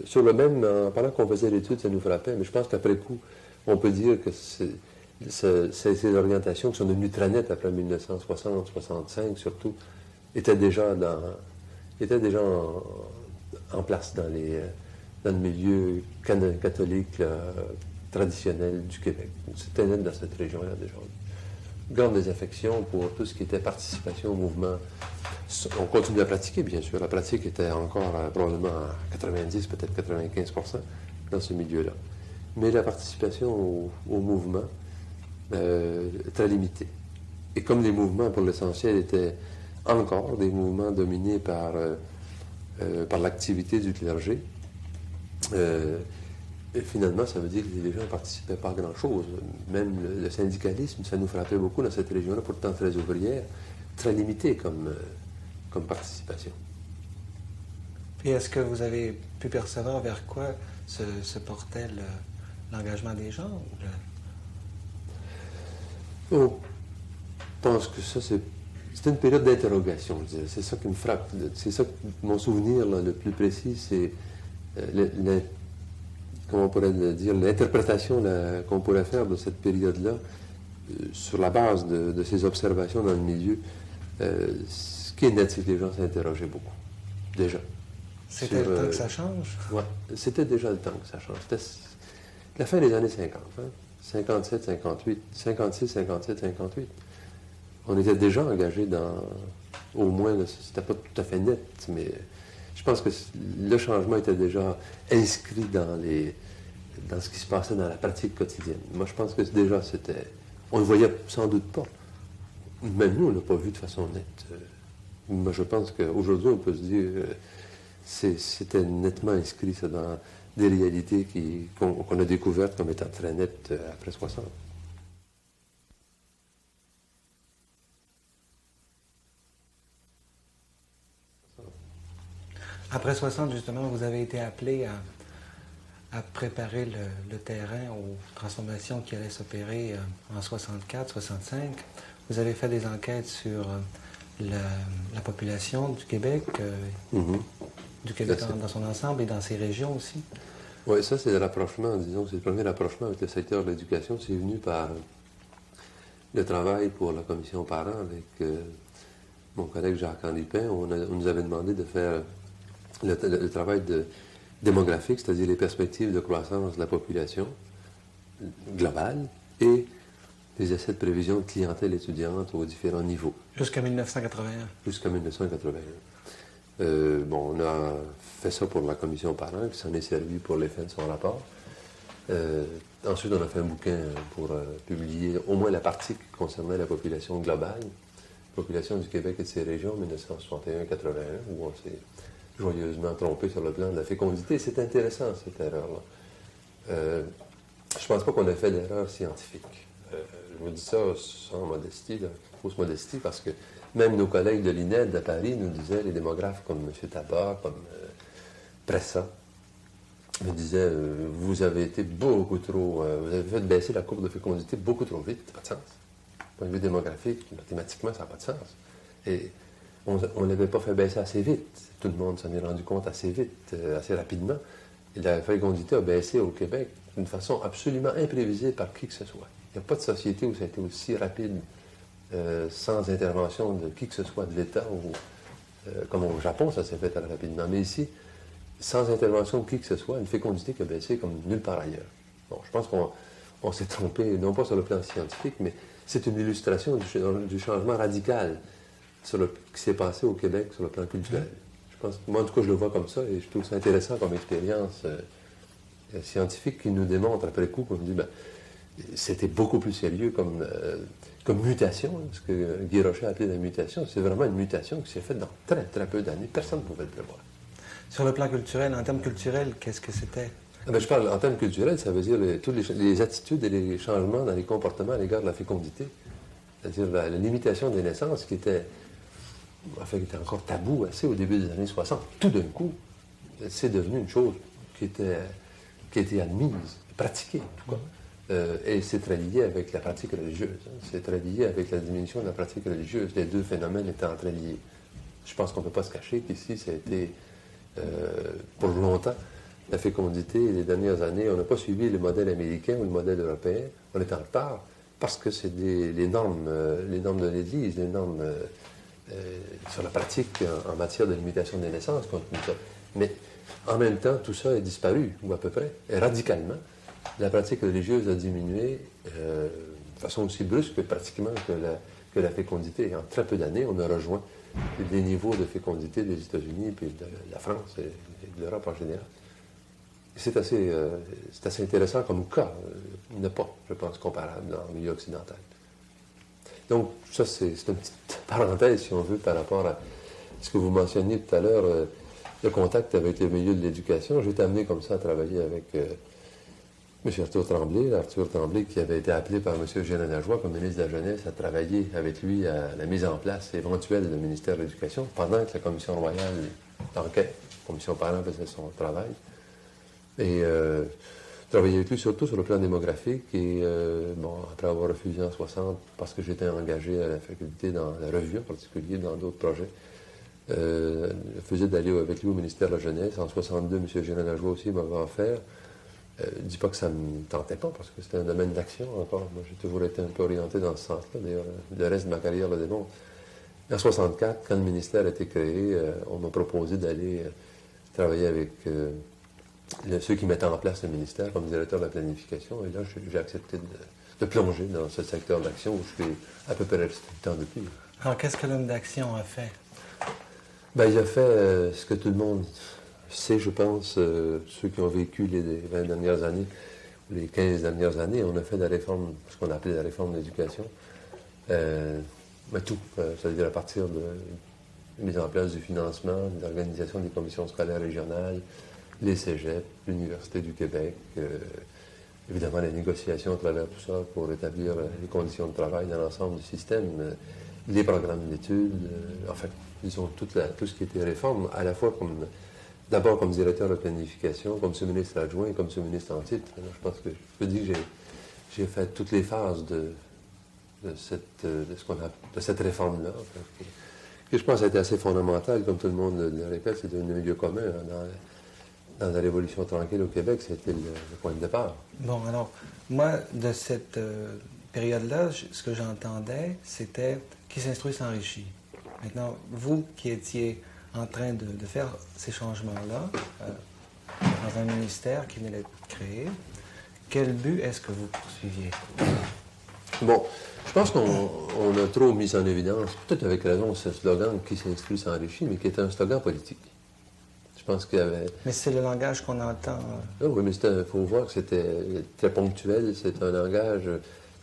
Sur le même, pendant qu'on faisait l'étude, ça nous frappait, mais je pense qu'après coup, on peut dire que ces orientations qui sont devenues très nettes après 1960-65 surtout, étaient déjà en place dans le milieu catholique traditionnel du Québec. C'était net dans cette région-là déjà. Grande désaffection pour tout ce qui était participation au mouvement. On continue à pratiquer, bien sûr. La pratique était encore probablement à 90, peut-être 95% dans ce milieu-là. Mais la participation au mouvement, très limitée. Et comme les mouvements, pour l'essentiel, étaient encore des mouvements dominés par l'activité du clergé, et finalement, ça veut dire que les gens ne participaient pas à grand-chose. Même le syndicalisme, ça nous frappait beaucoup dans cette région-là, pourtant très ouvrière, très limité comme participation. Et est-ce que vous avez pu percevoir vers quoi se portait l'engagement des gens? Oh, je pense que ça, c'est une période d'interrogation, je dirais. C'est ça qui me frappe. C'est ça, mon souvenir là, le plus précis, c'est comment on pourrait le dire, l'interprétation qu'on pourrait faire de cette période-là, sur la base de ces observations dans le milieu. Ce qui est net, c'est que les gens s'interrogeaient beaucoup, déjà. C'était le temps que ça change? Oui, c'était déjà le temps que ça change. C'était la fin des années 50, hein? 57, 58, 56, 57, 58. On était déjà engagés dans, au moins, c'était pas tout à fait net, mais je pense que le changement était déjà inscrit dans ce qui se passait dans la pratique quotidienne. Moi, je pense que déjà, on ne le voyait sans doute pas. Même nous, on ne l'a pas vu de façon nette. Moi, je pense qu'aujourd'hui, on peut se dire c'était nettement inscrit ça, dans des réalités qu'on a découvertes comme étant très nettes après 60. Après 60, justement, vous avez été appelé à préparer le terrain aux transformations qui allaient s'opérer en 64, 65. Vous avez fait des enquêtes sur la population du Québec, du Québec dans son ensemble et dans ses régions aussi. Oui, ça c'est rapprochement, disons, c'est le premier rapprochement avec le secteur de l'éducation. C'est venu par le travail pour la commission parents avec mon collègue Jacques-Henri Pain. On nous avait demandé de faire le travail démographique, c'est-à-dire les perspectives de croissance de la population globale et les essais de prévision de clientèle étudiante aux différents niveaux. Jusqu'à 1981. Jusqu'à 1981. On a fait ça pour la commission parents, qui s'en est servi pour l'effet de son rapport. Ensuite, on a fait un bouquin pour publier au moins la partie qui concernait la population globale, population du Québec et de ses régions, 1961-81, où on s'est joyeusement trompé sur le plan de la fécondité. C'est intéressant, cette erreur-là. Je ne pense pas qu'on ait fait d'erreur scientifique. Je vous dis ça sans modestie, fausse modestie, parce que même nos collègues de l'INED à Paris nous disaient, les démographes comme M. Tabar, comme Pressa, me disaient vous avez été beaucoup trop. Vous avez fait baisser la courbe de fécondité beaucoup trop vite, ça n'a pas de sens. Du point de vue démographique, mathématiquement, ça n'a pas de sens. Et on ne l'avait pas fait baisser assez vite. Tout le monde s'en est rendu compte assez vite, assez rapidement. Et la fécondité a baissé au Québec d'une façon absolument imprévisible par qui que ce soit. Il n'y a pas de société où ça a été aussi rapide, sans intervention de qui que ce soit de l'État, ou comme au Japon, ça s'est fait très rapidement. Mais ici, sans intervention de qui que ce soit, une fécondité qui a baissé comme nulle part ailleurs. Bon, je pense qu'on s'est trompé, non pas sur le plan scientifique, mais c'est une illustration du changement radical qui s'est passé au Québec sur le plan culturel. Je pense, moi, en tout cas, je le vois comme ça, et je trouve ça intéressant comme expérience scientifique qui nous démontre après coup qu'on dit, c'était beaucoup plus sérieux comme mutation. Ce que Guy Rocher a appelé la mutation, c'est vraiment une mutation qui s'est faite dans très, très peu d'années. Personne ne pouvait le prévoir. Sur le plan culturel, en termes culturels, qu'est-ce que c'était? Je parle en termes culturels, ça veut dire toutes les attitudes et les changements dans les comportements à l'égard de la fécondité. C'est-à-dire la limitation des naissances qui était encore tabou assez au début des années 60. Tout d'un coup, c'est devenu une chose qui était admise, pratiquée en tout cas. Et c'est très lié avec la pratique religieuse. C'est très lié avec la diminution de la pratique religieuse. Les deux phénomènes étant très liés. Je pense qu'on ne peut pas se cacher qu'ici, ça a été, pour longtemps, la fécondité. Les dernières années, on n'a pas suivi le modèle américain ou le modèle européen. On est en retard parce que c'est les normes de l'Église, les normes sur la pratique en matière de limitation des naissances. Mais en même temps, tout ça est disparu, ou à peu près, et radicalement. La pratique religieuse a diminué de façon aussi brusque pratiquement que la fécondité. Et en très peu d'années, on a rejoint les niveaux de fécondité des États-Unis, puis de la France et de l'Europe en général. C'est assez intéressant comme cas. Il n'est pas, je pense, comparable dans le milieu occidental. Donc, ça, c'est une petite parenthèse, si on veut, par rapport à ce que vous mentionniez tout à l'heure, le contact avec le milieu de l'éducation. J'ai été amené comme ça à travailler avec M. Arthur Tremblay, qui avait été appelé par M. Eugène Lajoie comme ministre de la Jeunesse à travailler avec lui à la mise en place éventuelle du ministère de l'Éducation pendant que la commission royale d'enquête, la commission parents faisait son travail. Et travailler avec lui surtout sur le plan démographique. Et après avoir refusé en 60, parce que j'étais engagé à la faculté dans la revue en particulier, dans d'autres projets, refusé d'aller avec lui au ministère de la Jeunesse. En 62, M. Eugène Lajoie aussi m'avait offert. Je ne dis pas que ça ne me tentait pas, parce que c'était un domaine d'action encore. Moi, j'ai toujours été un peu orienté dans ce sens-là. D'ailleurs, le reste de ma carrière le démontre. En 64, quand le ministère a été créé, on m'a proposé d'aller travaillé avec ceux qui mettent en place le ministère comme directeur de la planification. Et là, j'ai accepté de plonger dans ce secteur d'action où je suis à peu près resté tout le temps depuis. Alors, qu'est-ce que l'homme d'action a fait? Ben, il a fait ce que tout le monde sait, je pense, ceux qui ont vécu les 20 dernières années, ou les 15 dernières années. On a fait la réforme, ce qu'on a appelé la réforme de l'éducation. Mais tout, c'est-à-dire à partir de la mise en place du financement, de l'organisation des commissions scolaires régionales, les cégeps, l'Université du Québec, évidemment les négociations à travers tout ça pour établir les conditions de travail dans l'ensemble du système, les programmes d'études, enfin, disons tout ce qui était réforme, à la fois d'abord comme directeur de planification, comme sous-ministre adjoint et comme sous-ministre en titre. Alors, je pense que je peux dire que j'ai fait toutes les phases de cette réforme-là, que je pense a été assez fondamentale, comme tout le monde le répète, c'est un lieu commun dans la Révolution tranquille au Québec, c'était le point de départ. Bon, alors, moi, de cette période-là, ce que j'entendais, c'était qui s'instruit s'enrichit. Maintenant, vous qui étiez en train de faire ces changements-là, dans un ministère qui venait d'être créé, quel but est-ce que vous poursuiviez? Bon, je pense qu'on a trop mis en évidence, peut-être avec raison, ce slogan « qui s'instruit s'enrichit », mais qui était un slogan politique. Je pense qu'il y avait... Mais c'est le langage qu'on entend. Ah oui, mais il faut voir que c'était très ponctuel. C'est un langage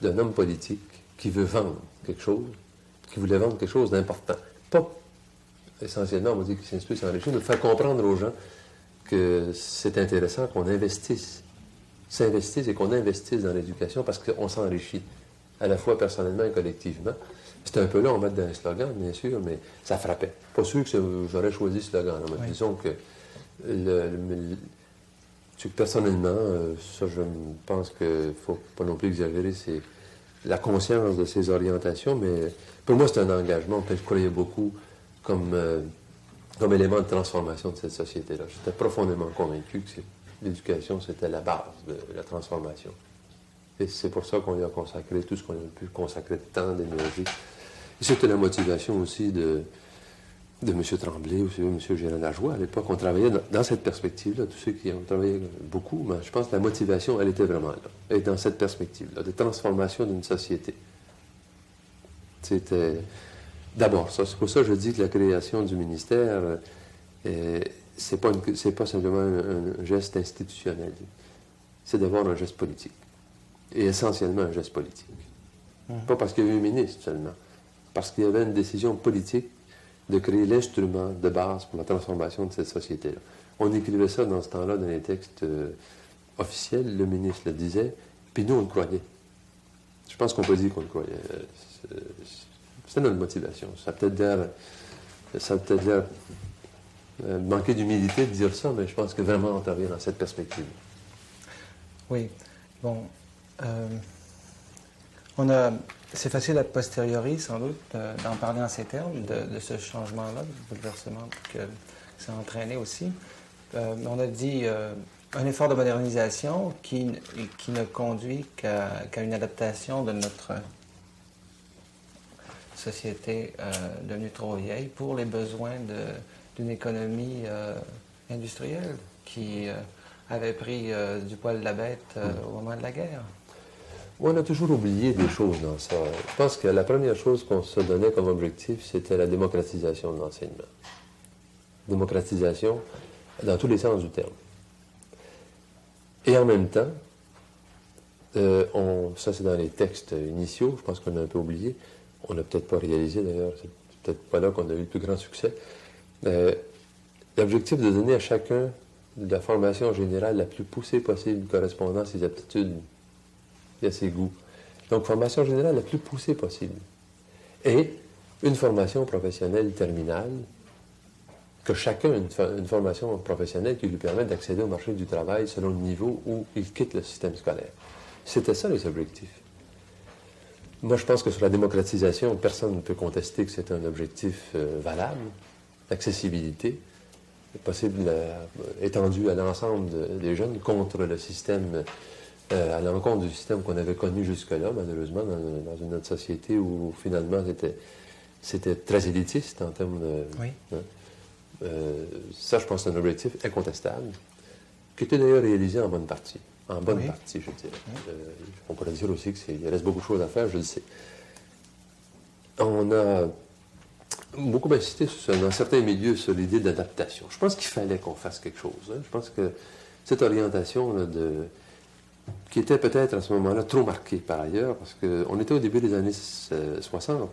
d'un homme politique qui veut vendre quelque chose, qui voulait vendre quelque chose d'important. Pas essentiellement, on va dire, qu'il s'instruit s'enrichit, mais faire comprendre aux gens que c'est intéressant qu'on s'investisse et qu'on investisse dans l'éducation parce qu'on s'enrichit, à la fois personnellement et collectivement. C'était un peu long à mettre dans un slogan, bien sûr, mais ça frappait. Pas sûr que j'aurais choisi ce slogan. Mais disons que, personnellement, ça, je pense qu'il ne faut pas non plus exagérer, c'est la conscience de ces orientations, mais pour moi, c'est un engagement auquel je croyais beaucoup comme élément de transformation de cette société-là. J'étais profondément convaincu que l'éducation, c'était la base de la transformation. Et c'est pour ça qu'on lui a consacré tout ce qu'on a pu consacrer de temps, d'énergie. Et c'était la motivation aussi de M. Tremblay, ou M. Gérald Lajoie. À l'époque, on travaillait dans cette perspective-là. Tous ceux qui ont travaillé beaucoup, mais je pense que la motivation, elle était vraiment là. Et dans cette perspective-là, de transformation d'une société. C'était d'abord ça. C'est pour ça que je dis que la création du ministère, c'est pas simplement un geste institutionnel. C'est d'abord un geste politique. Et essentiellement un geste politique. Pas parce qu'il y avait un ministre seulement. Parce qu'il y avait une décision politique de créer l'instrument de base pour la transformation de cette société-là. On écrivait ça dans ce temps-là dans les textes officiels, le ministre le disait, puis nous, on le croyait. Je pense qu'on peut dire qu'on le croyait. C'était notre motivation. Ça a peut-être l'air manquer d'humilité de dire ça, mais je pense que vraiment on travaille dans cette perspective. Oui. Bon. C'est facile a posteriori, sans doute, d'en parler en ces termes, de ce changement-là, de bouleversement que ça a entraîné aussi. On a dit un effort de modernisation qui ne conduit qu'à une adaptation de notre société devenue trop vieille pour les besoins d'une économie industrielle qui avait pris du poil de la bête au moment de la guerre. On a toujours oublié des choses dans ça. Je pense que la première chose qu'on se donnait comme objectif, c'était la démocratisation de l'enseignement. Démocratisation dans tous les sens du terme. Et en même temps, ça c'est dans les textes initiaux, je pense qu'on a un peu oublié, on n'a peut-être pas réalisé d'ailleurs, c'est peut-être pas là qu'on a eu le plus grand succès. L'objectif de donner à chacun de la formation générale la plus poussée possible correspondant à ses aptitudes et à ses goûts. Donc, formation générale la plus poussée possible. Et une formation professionnelle terminale, que chacun une formation professionnelle qui lui permette d'accéder au marché du travail selon le niveau où il quitte le système scolaire. C'était ça les objectifs. Moi, je pense que sur la démocratisation, personne ne peut contester que c'est un objectif valable, l'accessibilité, possible étendu à l'ensemble des jeunes contre le système, à l'encontre du système qu'on avait connu jusque-là, malheureusement, dans une autre société où finalement c'était très élitiste en termes de... Oui. Hein. Ça, je pense, c'est un objectif incontestable, qui était d'ailleurs réalisé en bonne partie. En bonne Oui. partie, je dirais. On pourrait dire aussi qu'il reste beaucoup de choses à faire, je le sais. On a beaucoup insisté dans certains milieux sur l'idée d'adaptation. Je pense qu'il fallait qu'on fasse quelque chose. Hein. Je pense que cette orientation là, qui était peut-être à ce moment-là trop marquée par ailleurs, parce qu'on était au début des années 60.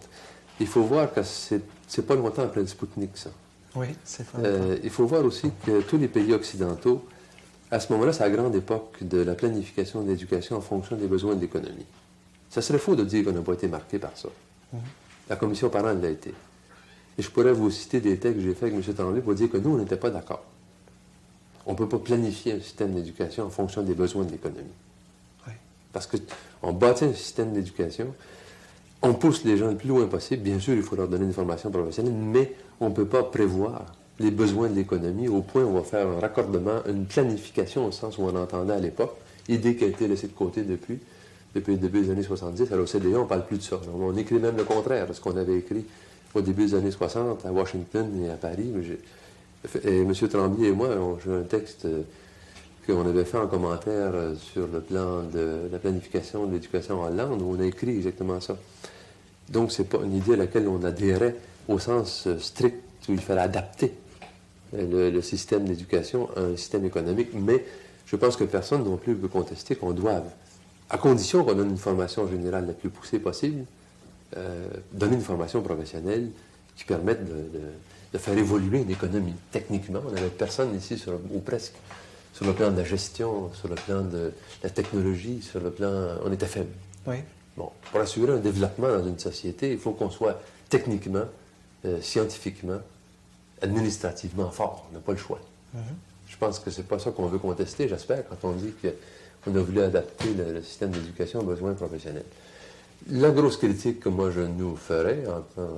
Il faut voir que c'est pas longtemps après le Spoutnik, ça. Oui, c'est ça. Il faut voir aussi que tous les pays occidentaux, à ce moment-là, c'est la grande époque de la planification de l'éducation en fonction des besoins de l'économie. Ça serait faux de dire qu'on n'a pas été marqué par ça. La commission parent l'a été. Et je pourrais vous citer des textes que j'ai faits avec M. Tremblay pour dire que nous, on n'était pas d'accord. On ne peut pas planifier un système d'éducation en fonction des besoins de l'économie. Oui. Parce qu'on bâtit un système d'éducation, on pousse les gens le plus loin possible. Bien sûr, il faut leur donner une formation professionnelle, mais on ne peut pas prévoir les besoins de l'économie au point où on va faire un raccordement, une planification au sens où on entendait à l'époque, idée qui a été laissée de côté depuis le début des années 70. À l'OCDE, on ne parle plus de ça. On écrit même le contraire de ce qu'on avait écrit au début des années 60 à Washington et à Paris. Et M. Tremblay et moi, j'ai un texte qu'on avait fait en commentaire sur le plan de la planification de l'éducation en Hollande, où on a écrit exactement ça. Donc, ce n'est pas une idée à laquelle on adhérait au sens strict où il fallait adapter le système d'éducation à un système économique, mais je pense que personne non plus peut contester qu'on doive, à condition qu'on donne une formation générale la plus poussée possible, donner une formation professionnelle qui permette de faire évoluer une économie. Techniquement, on n'avait personne ici, ou presque, sur le plan de la gestion, sur le plan de la technologie, sur le plan... On était faible. Oui. Bon, pour assurer un développement dans une société, il faut qu'on soit techniquement, scientifiquement, administrativement fort. On n'a pas le choix. Je pense que c'est pas ça qu'on veut contester, j'espère, quand on dit qu'on a voulu adapter le système d'éducation aux besoins professionnels. La grosse critique que moi je nous ferais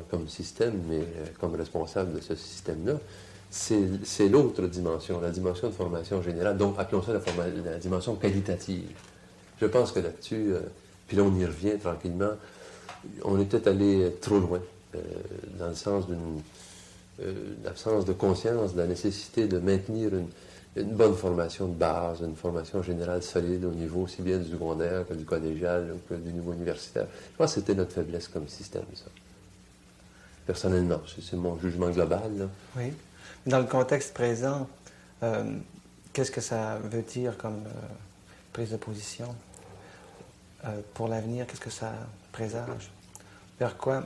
comme système, mais comme responsable de ce système-là, c'est l'autre dimension, la dimension de formation générale, donc appelons ça la dimension qualitative. Je pense que là-dessus, puis là on y revient tranquillement, on était allé trop loin, dans le sens d'une l'absence de conscience de la nécessité de maintenir une bonne formation de base, une formation générale solide au niveau aussi bien du secondaire que du collégial que du niveau universitaire. Je pense que c'était notre faiblesse comme système, ça. Personnellement, c'est mon jugement global. Là. Oui. Dans le contexte présent, qu'est-ce que ça veut dire comme prise de position pour l'avenir? Qu'est-ce que ça présage? Vers quoi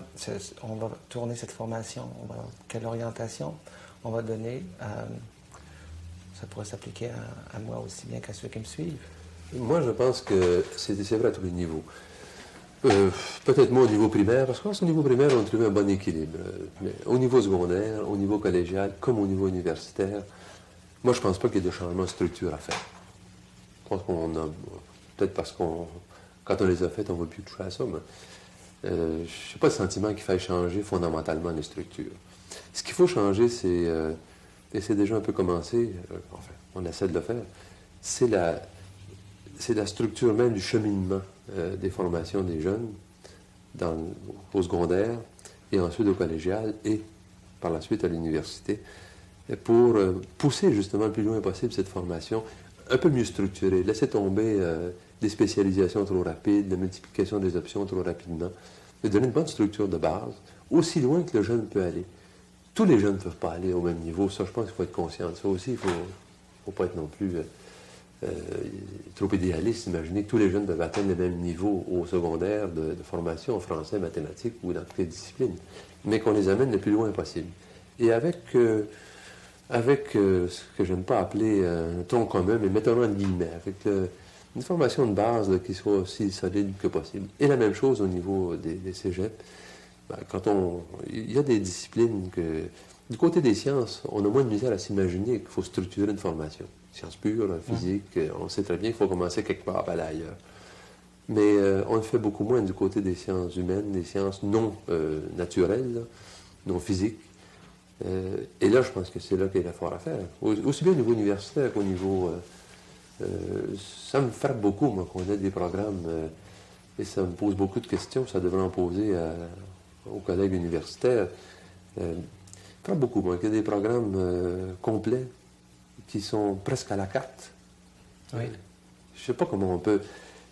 on va tourner cette formation? Quelle orientation on va donner? Ça pourrait s'appliquer à moi aussi bien qu'à ceux qui me suivent. Moi, je pense que c'est vrai à tous les niveaux. Peut-être moins au niveau primaire, parce qu'au niveau primaire, on a trouvé un bon équilibre. Mais au niveau secondaire, au niveau collégial, comme au niveau universitaire, moi, je ne pense pas qu'il y ait de changement de structure à faire. Je pense qu'on a... Peut-être parce qu'on... Quand on les a faites, on ne va plus toucher à ça, mais... je n'ai pas le sentiment qu'il faille changer fondamentalement les structures. Ce qu'il faut changer, c'est... et c'est déjà un peu commencé, enfin, on essaie de le faire, c'est la structure même du cheminement des formations des jeunes au secondaire et ensuite au collégial et par la suite à l'université pour pousser justement le plus loin possible cette formation un peu mieux structurée, laisser tomber des spécialisations trop rapides, la multiplication des options trop rapidement, et donner une bonne structure de base, aussi loin que le jeune peut aller. Tous les jeunes ne peuvent pas aller au même niveau. Ça, je pense qu'il faut être conscient de ça aussi. Il ne faut pas être non plus trop idéaliste. Imaginez que tous les jeunes peuvent atteindre le même niveau au secondaire de formation en français, mathématiques ou dans toutes les disciplines. Mais qu'on les amène le plus loin possible. Et avec ce que je n'aime pas appeler un ton commun, mais mettons-le en guillemets, avec une formation de base là, qui soit aussi solide que possible. Et la même chose au niveau des cégeps. Il y a des disciplines que, du côté des sciences, on a moins de misère à s'imaginer qu'il faut structurer une formation. Sciences pures, physique, on sait très bien qu'il faut commencer quelque part, aller ailleurs. Mais on le fait beaucoup moins du côté des sciences humaines, des sciences non naturelles, là, non physiques. Et là, je pense que c'est là qu'il y a l'effort à faire. Aussi bien au niveau universitaire qu'au niveau... ça me frappe beaucoup, moi, qu'on ait des programmes, et ça me pose beaucoup de questions, ça devrait en poser aux collègues universitaires. Pas beaucoup, moi. Il y a des programmes complets qui sont presque à la carte. Oui. Je ne sais pas comment on peut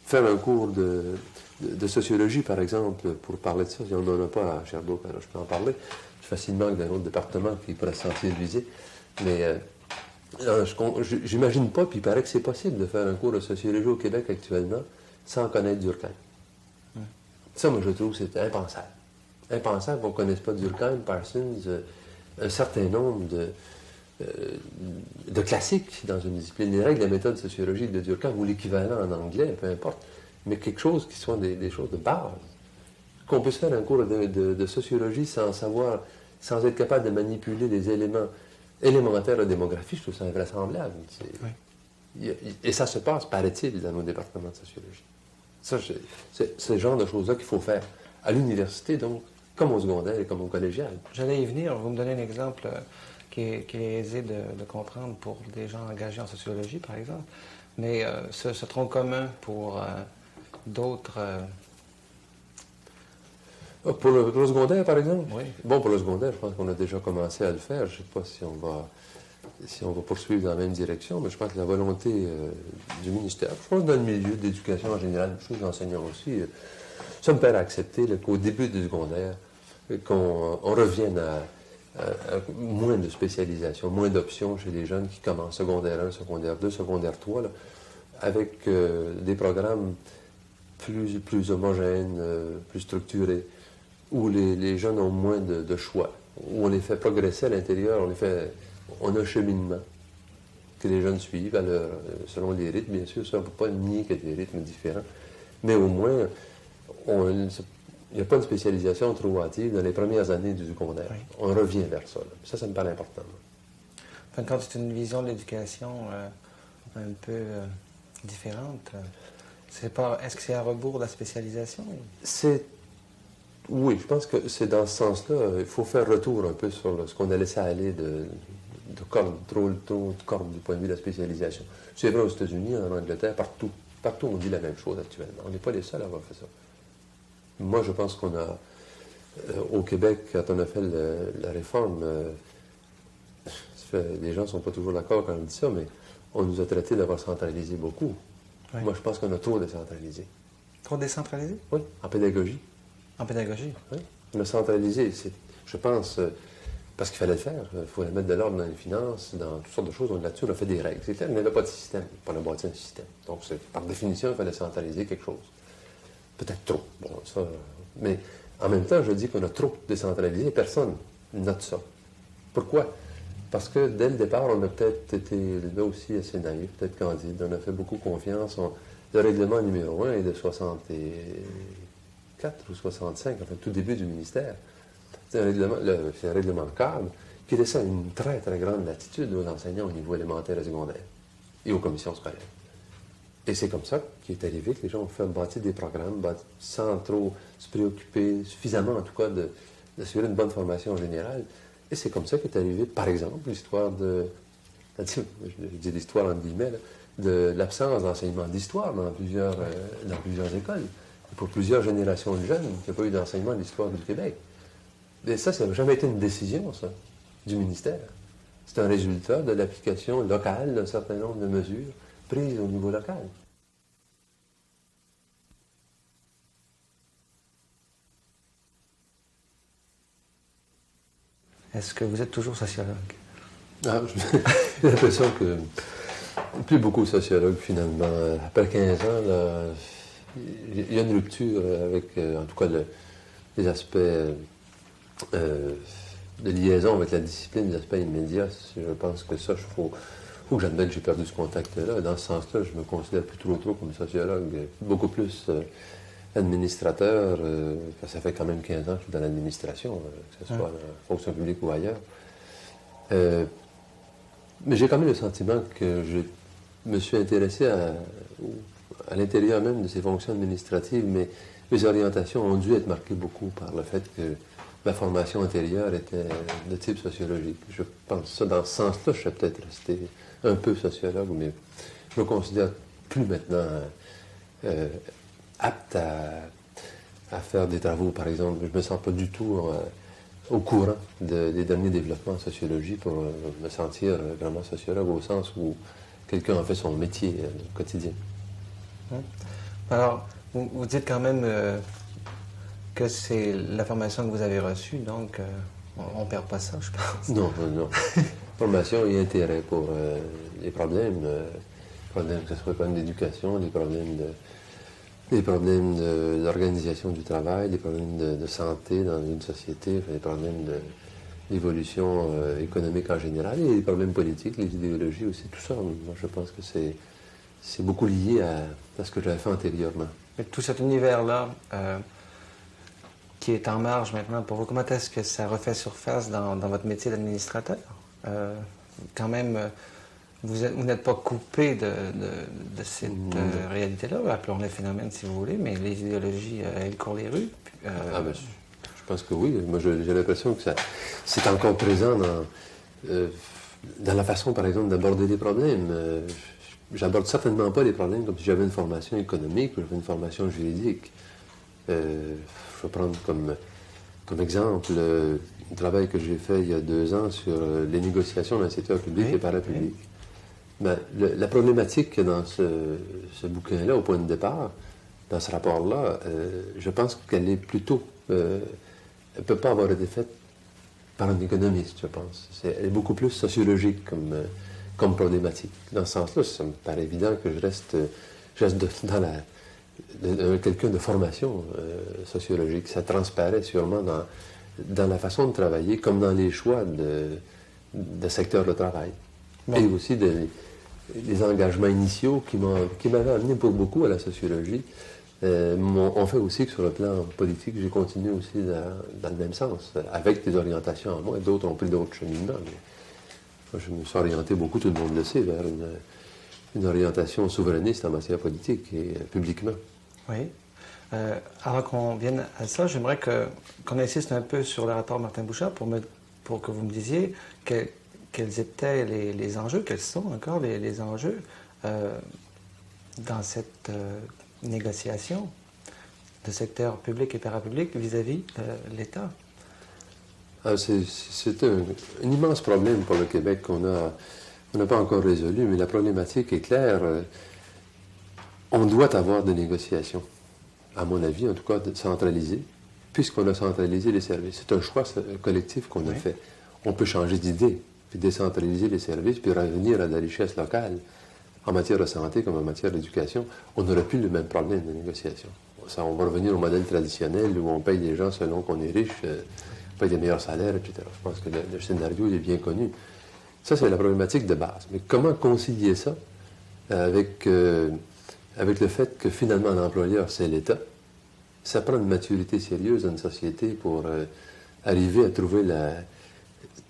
faire un cours de sociologie, par exemple, pour parler de ça. Si on n'en a pas à Sherbrooke, alors je peux en parler. Facilement d'un autre département qui pourrait se sentir visé. Mais j'imagine pas, puis il paraît que c'est possible de faire un cours de sociologie au Québec actuellement sans connaître Durkheim. Ça, moi, je trouve que c'est impensable. Impensable qu'on ne connaisse pas Durkheim, Parsons, un certain nombre de classiques dans une discipline. Les règles de la méthode sociologique de Durkheim, ou l'équivalent en anglais, peu importe, mais quelque chose qui soit des choses de base. Qu'on puisse faire un cours de sociologie sans savoir, sans être capable de manipuler les éléments élémentaires de démographie, je trouve ça invraisemblable. Oui. Et ça se passe, paraît-il, dans nos départements de sociologie. Ça, c'est le genre de choses-là qu'il faut faire à l'université, donc, comme au secondaire et comme au collégial. J'allais y venir. Vous me donnez un exemple qui est aisé de comprendre pour des gens engagés en sociologie, par exemple. Mais ce tronc commun pour d'autres... Pour le secondaire, par exemple? Oui. Bon, pour le secondaire, je pense qu'on a déjà commencé à le faire. Je ne sais pas si on va poursuivre dans la même direction, mais je pense que la volonté du ministère, je pense que dans le milieu de l'éducation en général, je suis enseignant aussi, ça me paraît accepter qu'au début du secondaire, qu'on revienne à moins de spécialisation, moins d'options chez les jeunes qui commencent secondaire 1, secondaire 2, secondaire 3, là, avec des programmes plus homogènes, plus structurés, où les jeunes ont moins de choix, où on les fait progresser à l'intérieur, on a un cheminement que les jeunes suivent selon les rythmes, bien sûr, ça on ne peut pas nier qu'il y a des rythmes différents, mais au moins, il n'y a pas de spécialisation trop hâtive dans les premières années du secondaire. Oui. On revient vers ça. Ça me paraît important. Enfin, quand c'est une vision de l'éducation un peu différente, est-ce que c'est à rebours de la spécialisation? Oui, je pense que c'est dans ce sens-là. Il faut faire retour un peu sur ce qu'on a laissé aller de cordes, trop de cordes du point de vue de la spécialisation. C'est vrai aux États-Unis, en Angleterre, partout. Partout, on dit la même chose actuellement. On n'est pas les seuls à avoir fait ça. Moi, je pense qu'on a, au Québec, quand on a fait la réforme, les gens ne sont pas toujours d'accord quand on dit ça, mais on nous a traités d'avoir centralisé beaucoup. Oui. Moi, je pense qu'on a trop décentralisé. Trop décentralisé? Oui, en pédagogie. En pédagogie? Oui. On a centralisé, je pense, parce qu'il fallait le faire. Il fallait mettre de l'ordre dans les finances, dans toutes sortes de choses. Là-dessus, on a fait des règles. C'est clair, il n'y avait pas de système. On a bâti un système. Donc, par définition, il fallait centraliser quelque chose. Peut-être trop. Bon, ça, mais en même temps, je dis qu'on a trop décentralisé. Personne note ça. Pourquoi? Parce que dès le départ, on a peut-être été là aussi assez naïf, peut-être candide. On a fait beaucoup confiance. Le règlement numéro 1 est de 64 ou 65, enfin, tout début du ministère. C'est un règlement cadre qui laissait une très, très grande latitude aux enseignants au niveau élémentaire et secondaire et aux commissions scolaires. Et c'est comme ça qu'il est arrivé que les gens ont fait bâtir des programmes sans trop se préoccuper, suffisamment en tout cas, d'assurer une bonne formation générale. Et c'est comme ça qu'est arrivé, par exemple, l'histoire je dis l'histoire en guillemets, de l'absence d'enseignement d'histoire dans plusieurs écoles. Pour plusieurs générations de jeunes, il n'y a pas eu d'enseignement d'histoire du Québec. Et ça n'a jamais été une décision, ça, du ministère. C'est un résultat de l'application locale d'un certain nombre de mesures prises au niveau local. Est-ce que vous êtes toujours sociologue? Ah, j'ai l'impression que plus beaucoup sociologue, finalement. Après 15 ans, là, il y a une rupture avec, en tout cas, les aspects de liaison avec la discipline, les aspects immédiats. Je pense que ça, il faut que j'admette que j'ai perdu ce contact-là. Dans ce sens-là, je me considère plus trop comme sociologue, beaucoup plus administrateur. Ça fait quand même 15 ans que je suis dans l'administration, que ce soit dans la fonction publique ou ailleurs. Mais j'ai quand même le sentiment que je me suis intéressé à l'intérieur même de ces fonctions administratives, mais mes orientations ont dû être marquées beaucoup par le fait que ma formation antérieure était de type sociologique. Je pense ça dans ce sens-là, je serais peut-être resté un peu sociologue, mais je me considère plus maintenant apte à faire des travaux, par exemple. Je ne me sens pas du tout au courant des derniers développements en sociologie pour me sentir vraiment sociologue au sens où quelqu'un en fait son métier quotidien. Alors, vous dites quand même que c'est la formation que vous avez reçue, donc on ne perd pas ça, je pense. Non, non. Formation et intérêt pour les problèmes, que ce soit les problèmes d'éducation, les problèmes d'organisation du travail, les problèmes de santé dans une société, les problèmes d'évolution économique en général, et les problèmes politiques, les idéologies aussi, tout ça. Moi, je pense que c'est beaucoup lié à ce que j'avais fait antérieurement. Mais tout cet univers-là, qui est en marge maintenant pour vous, comment est-ce que ça refait surface dans votre métier d'administrateur? Quand même, vous n'êtes pas coupé de cette réalité-là, appelons les phénomènes si vous voulez, mais les idéologies, elles courent les rues. Ben, je pense que oui. Moi, j'ai l'impression que c'est encore présent dans la façon, par exemple, d'aborder les problèmes. J'aborde certainement pas les problèmes comme si j'avais une formation économique ou j'avais une formation juridique. Je vais prendre comme exemple le travail que j'ai fait il y a 2 ans sur les négociations dans le secteur public et parapublic. Ben, la problématique dans ce bouquin-là, au point de départ, dans ce rapport-là, je pense qu'elle est plutôt... elle ne peut pas avoir été faite par un économiste, je pense. Elle est beaucoup plus sociologique comme problématique. Dans ce sens-là, ça me paraît évident que je reste dans quelqu'un de formation sociologique. Ça transparaît sûrement dans la façon de travailler, comme dans les choix de secteur de travail. Bon. Et aussi les engagements initiaux qui m'avaient amené pour beaucoup à la sociologie, ont fait aussi que sur le plan politique, j'ai continué aussi dans le même sens, avec des orientations en moi. D'autres ont pris d'autres cheminements. Mais moi, je me suis orienté beaucoup, tout le monde le sait, vers une orientation souverainiste en matière politique et publiquement. Oui. Avant qu'on vienne à ça, j'aimerais qu'on insiste un peu sur le rapport Martin Bouchard pour que vous me disiez quels étaient les enjeux, quels sont encore les enjeux dans cette négociation de secteur public et parapublic vis-à-vis de l'État. C'est un immense problème pour le Québec qu'on n'a pas encore résolu, mais la problématique est claire. On doit avoir des négociations, à mon avis, en tout cas, centralisées, puisqu'on a centralisé les services. C'est un choix collectif qu'on a fait. On peut changer d'idée, puis décentraliser les services, puis revenir à la richesse locale. En matière de santé comme en matière d'éducation, on n'aurait plus le même problème de négociation. Ça, on va revenir au modèle traditionnel où on paye les gens selon qu'on est riche, on paye des meilleurs salaires, etc. Je pense que le scénario il est bien connu. Ça, c'est la problématique de base. Mais comment concilier ça avec le fait que finalement l'employeur, c'est l'État? Ça prend une maturité sérieuse dans une société pour arriver à trouver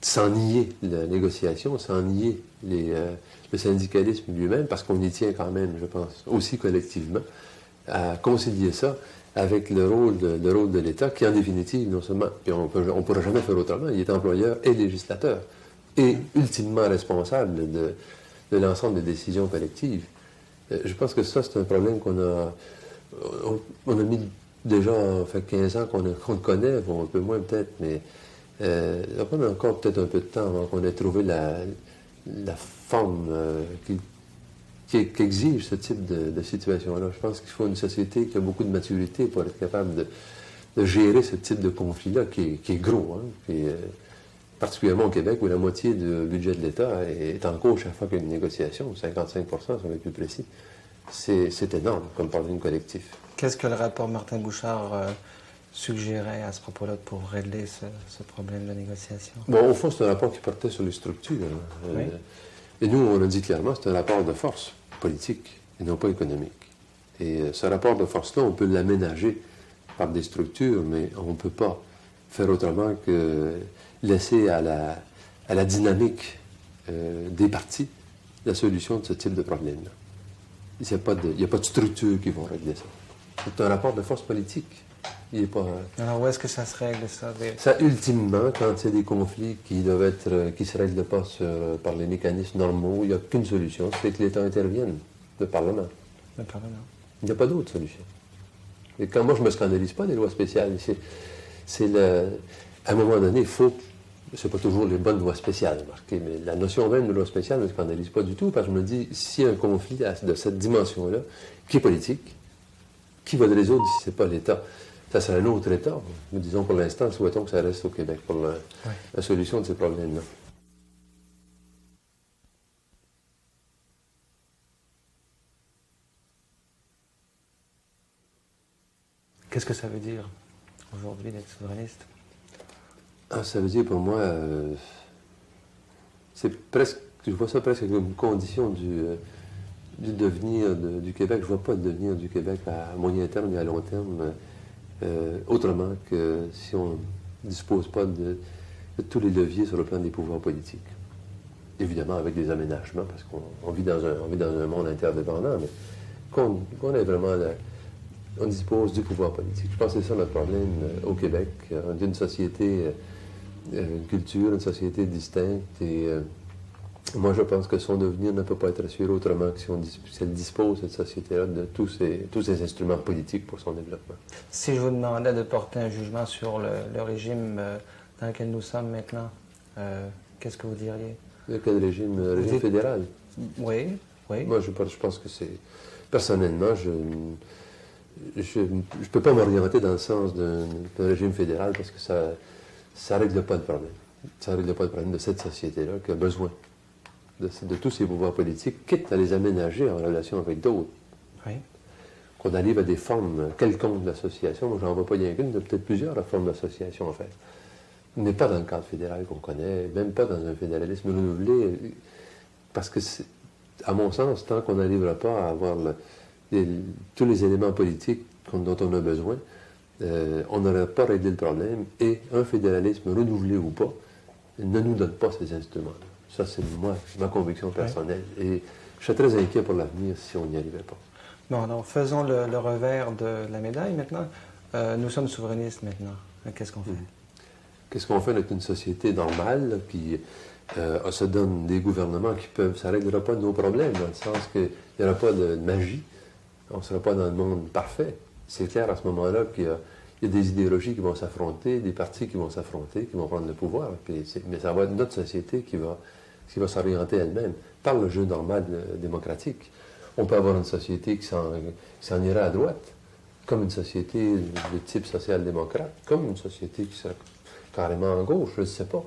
sans nier la négociation, sans nier le syndicalisme lui-même, parce qu'on y tient quand même, je pense, aussi collectivement, à concilier ça avec le rôle de l'État, qui en définitive, non seulement, puis on ne pourra jamais faire autrement, il est employeur et législateur, et ultimement responsable de l'ensemble des décisions collectives. Je pense que ça, c'est un problème qu'on a mis déjà, fait 15 ans qu'on le connaît, bon, un peu moins peut-être, mais ça prend encore peut-être un peu de temps avant qu'on ait trouvé la forme qui exige ce type de situation-là. Je pense qu'il faut une société qui a beaucoup de maturité pour être capable de gérer ce type de conflit-là, qui est gros, hein, particulièrement au Québec, où la moitié du budget de l'État est en cours chaque fois qu'il y a une négociation, 55%, si on est plus précis. C'est énorme comme problème collectif. Qu'est-ce que le rapport Martin Bouchard suggérait à ce propos-là pour régler ce problème de négociation? Bon, au fond, c'est un rapport qui portait sur les structures. Oui. Et nous, on a dit clairement, c'est un rapport de force politique et non pas économique. Et ce rapport de force-là, on peut l'aménager par des structures, mais on ne peut pas faire autrement que laisser à la dynamique des partis la solution de ce type de problème-là. Il n'y a pas de structure qui vont régler ça. C'est un rapport de force politique. Il est pas... Alors, où est-ce que ça se règle, ça? Ça, ultimement, quand il y a des conflits qui ne se règlent pas par les mécanismes normaux, il n'y a qu'une solution, c'est que l'État intervienne, le Parlement. Le Parlement. Il n'y a pas d'autre solution. Et quand moi, je ne me scandalise pas des lois spéciales, à un moment donné, il faut, c'est pas toujours les bonnes lois spéciales, remarquez, mais la notion même de loi spéciale ne me scandalise pas du tout, parce que je me dis, s'il y a un conflit de cette dimension-là, qui est politique, qui va le résoudre si ce n'est pas l'État? Ça serait un autre État. Nous disons pour l'instant, souhaitons que ça reste au Québec pour la solution de ces problèmes-là. Qu'est-ce que ça veut dire aujourd'hui d'être souverainiste? Ah, ça veut dire pour moi, c'est presque, je vois ça presque comme une condition du devenir du Québec. Je ne vois pas le devenir du Québec à moyen terme et à long terme autrement que si on ne dispose pas de tous les leviers sur le plan des pouvoirs politiques. Évidemment avec des aménagements, parce qu'on vit dans un monde interdépendant, mais qu'on ait vraiment on dispose du pouvoir politique. Je pense que c'est ça notre problème au Québec, d'une société, une culture, une société distincte. Et moi, je pense que son devenir ne peut pas être assuré autrement que si elle dispose, cette société-là, de tous ces instruments politiques pour son développement. Si je vous demandais de porter un jugement sur le régime dans lequel nous sommes maintenant, qu'est-ce que vous diriez? Quel régime? Le régime fédéral? Oui, oui. Moi, je pense que c'est... Personnellement, je ne peux pas m'orienter dans le sens d'un régime fédéral parce que ça ne règle pas le problème. Ça ne règle pas le problème de cette société-là qui a besoin de tous ces pouvoirs politiques, quitte à les aménager en relation avec d'autres. Oui. Qu'on arrive à des formes quelconques d'association. Moi, j'en vois pas bien qu'une, il y a peut-être plusieurs formes d'association, en fait. Mais pas dans le cadre fédéral qu'on connaît, même pas dans un fédéralisme renouvelé, parce que, à mon sens, tant qu'on n'arrivera pas à avoir tous les éléments politiques dont on a besoin, on n'aurait pas réglé le problème, et un fédéralisme renouvelé ou pas ne nous donne pas ces instruments-là. Ça, c'est ma conviction personnelle. Oui. Et je suis très inquiet pour l'avenir si on n'y arrivait pas. Bon, donc faisons le revers de la médaille maintenant. Nous sommes souverainistes maintenant. Qu'est-ce qu'on fait? Qu'est-ce qu'on fait avec une société normale qui se donne des gouvernements qui peuvent... Ça ne réglera pas nos problèmes, dans le sens qu'il n'y aura pas de magie. On ne sera pas dans le monde parfait. C'est clair à ce moment-là qu'il y a des idéologies qui vont s'affronter, des partis qui vont s'affronter, qui vont prendre le pouvoir. Mais ça va être notre société qui va s'orienter elle-même par le jeu normal démocratique. On peut avoir une société qui s'en ira à droite, comme une société de type social-démocrate, comme une société qui serait carrément à gauche, je ne sais pas.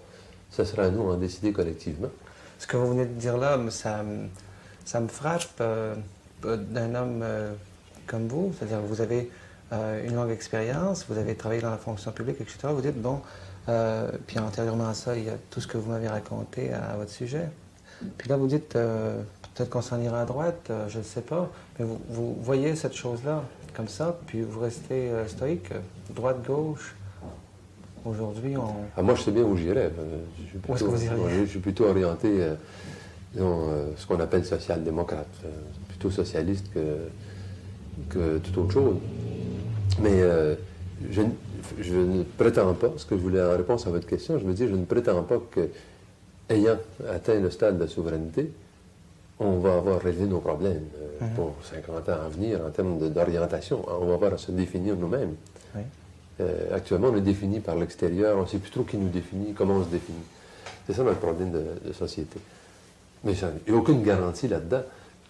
Ça sera à nous d'en décider collectivement. Ce que vous venez de dire là, ça me frappe d'un homme comme vous, c'est-à-dire que vous avez une longue expérience, vous avez travaillé dans la fonction publique, etc. Vous dites, bon, puis antérieurement à ça, il y a tout ce que vous m'avez raconté à votre sujet. Puis là, vous dites, peut-être qu'on s'en ira à droite, je ne sais pas, mais vous voyez cette chose-là comme ça, puis vous restez stoïque, droite-gauche. Aujourd'hui, moi, je sais bien où j'irais. Où est-ce que vous iriez? Je suis plutôt orienté, ce qu'on appelle social-démocrate, plutôt socialiste que toute autre chose. Mais je ne prétends pas, ce que je voulais en réponse à votre question, je me dis, je ne prétends pas que, ayant atteint le stade de souveraineté, on va avoir réglé nos problèmes pour 50 ans à venir en termes d'orientation. On va avoir à se définir nous-mêmes. Oui. Actuellement, on est défini par l'extérieur, on ne sait plus trop qui nous définit, comment on se définit. C'est ça notre problème de société. Mais il n'y a aucune garantie là-dedans,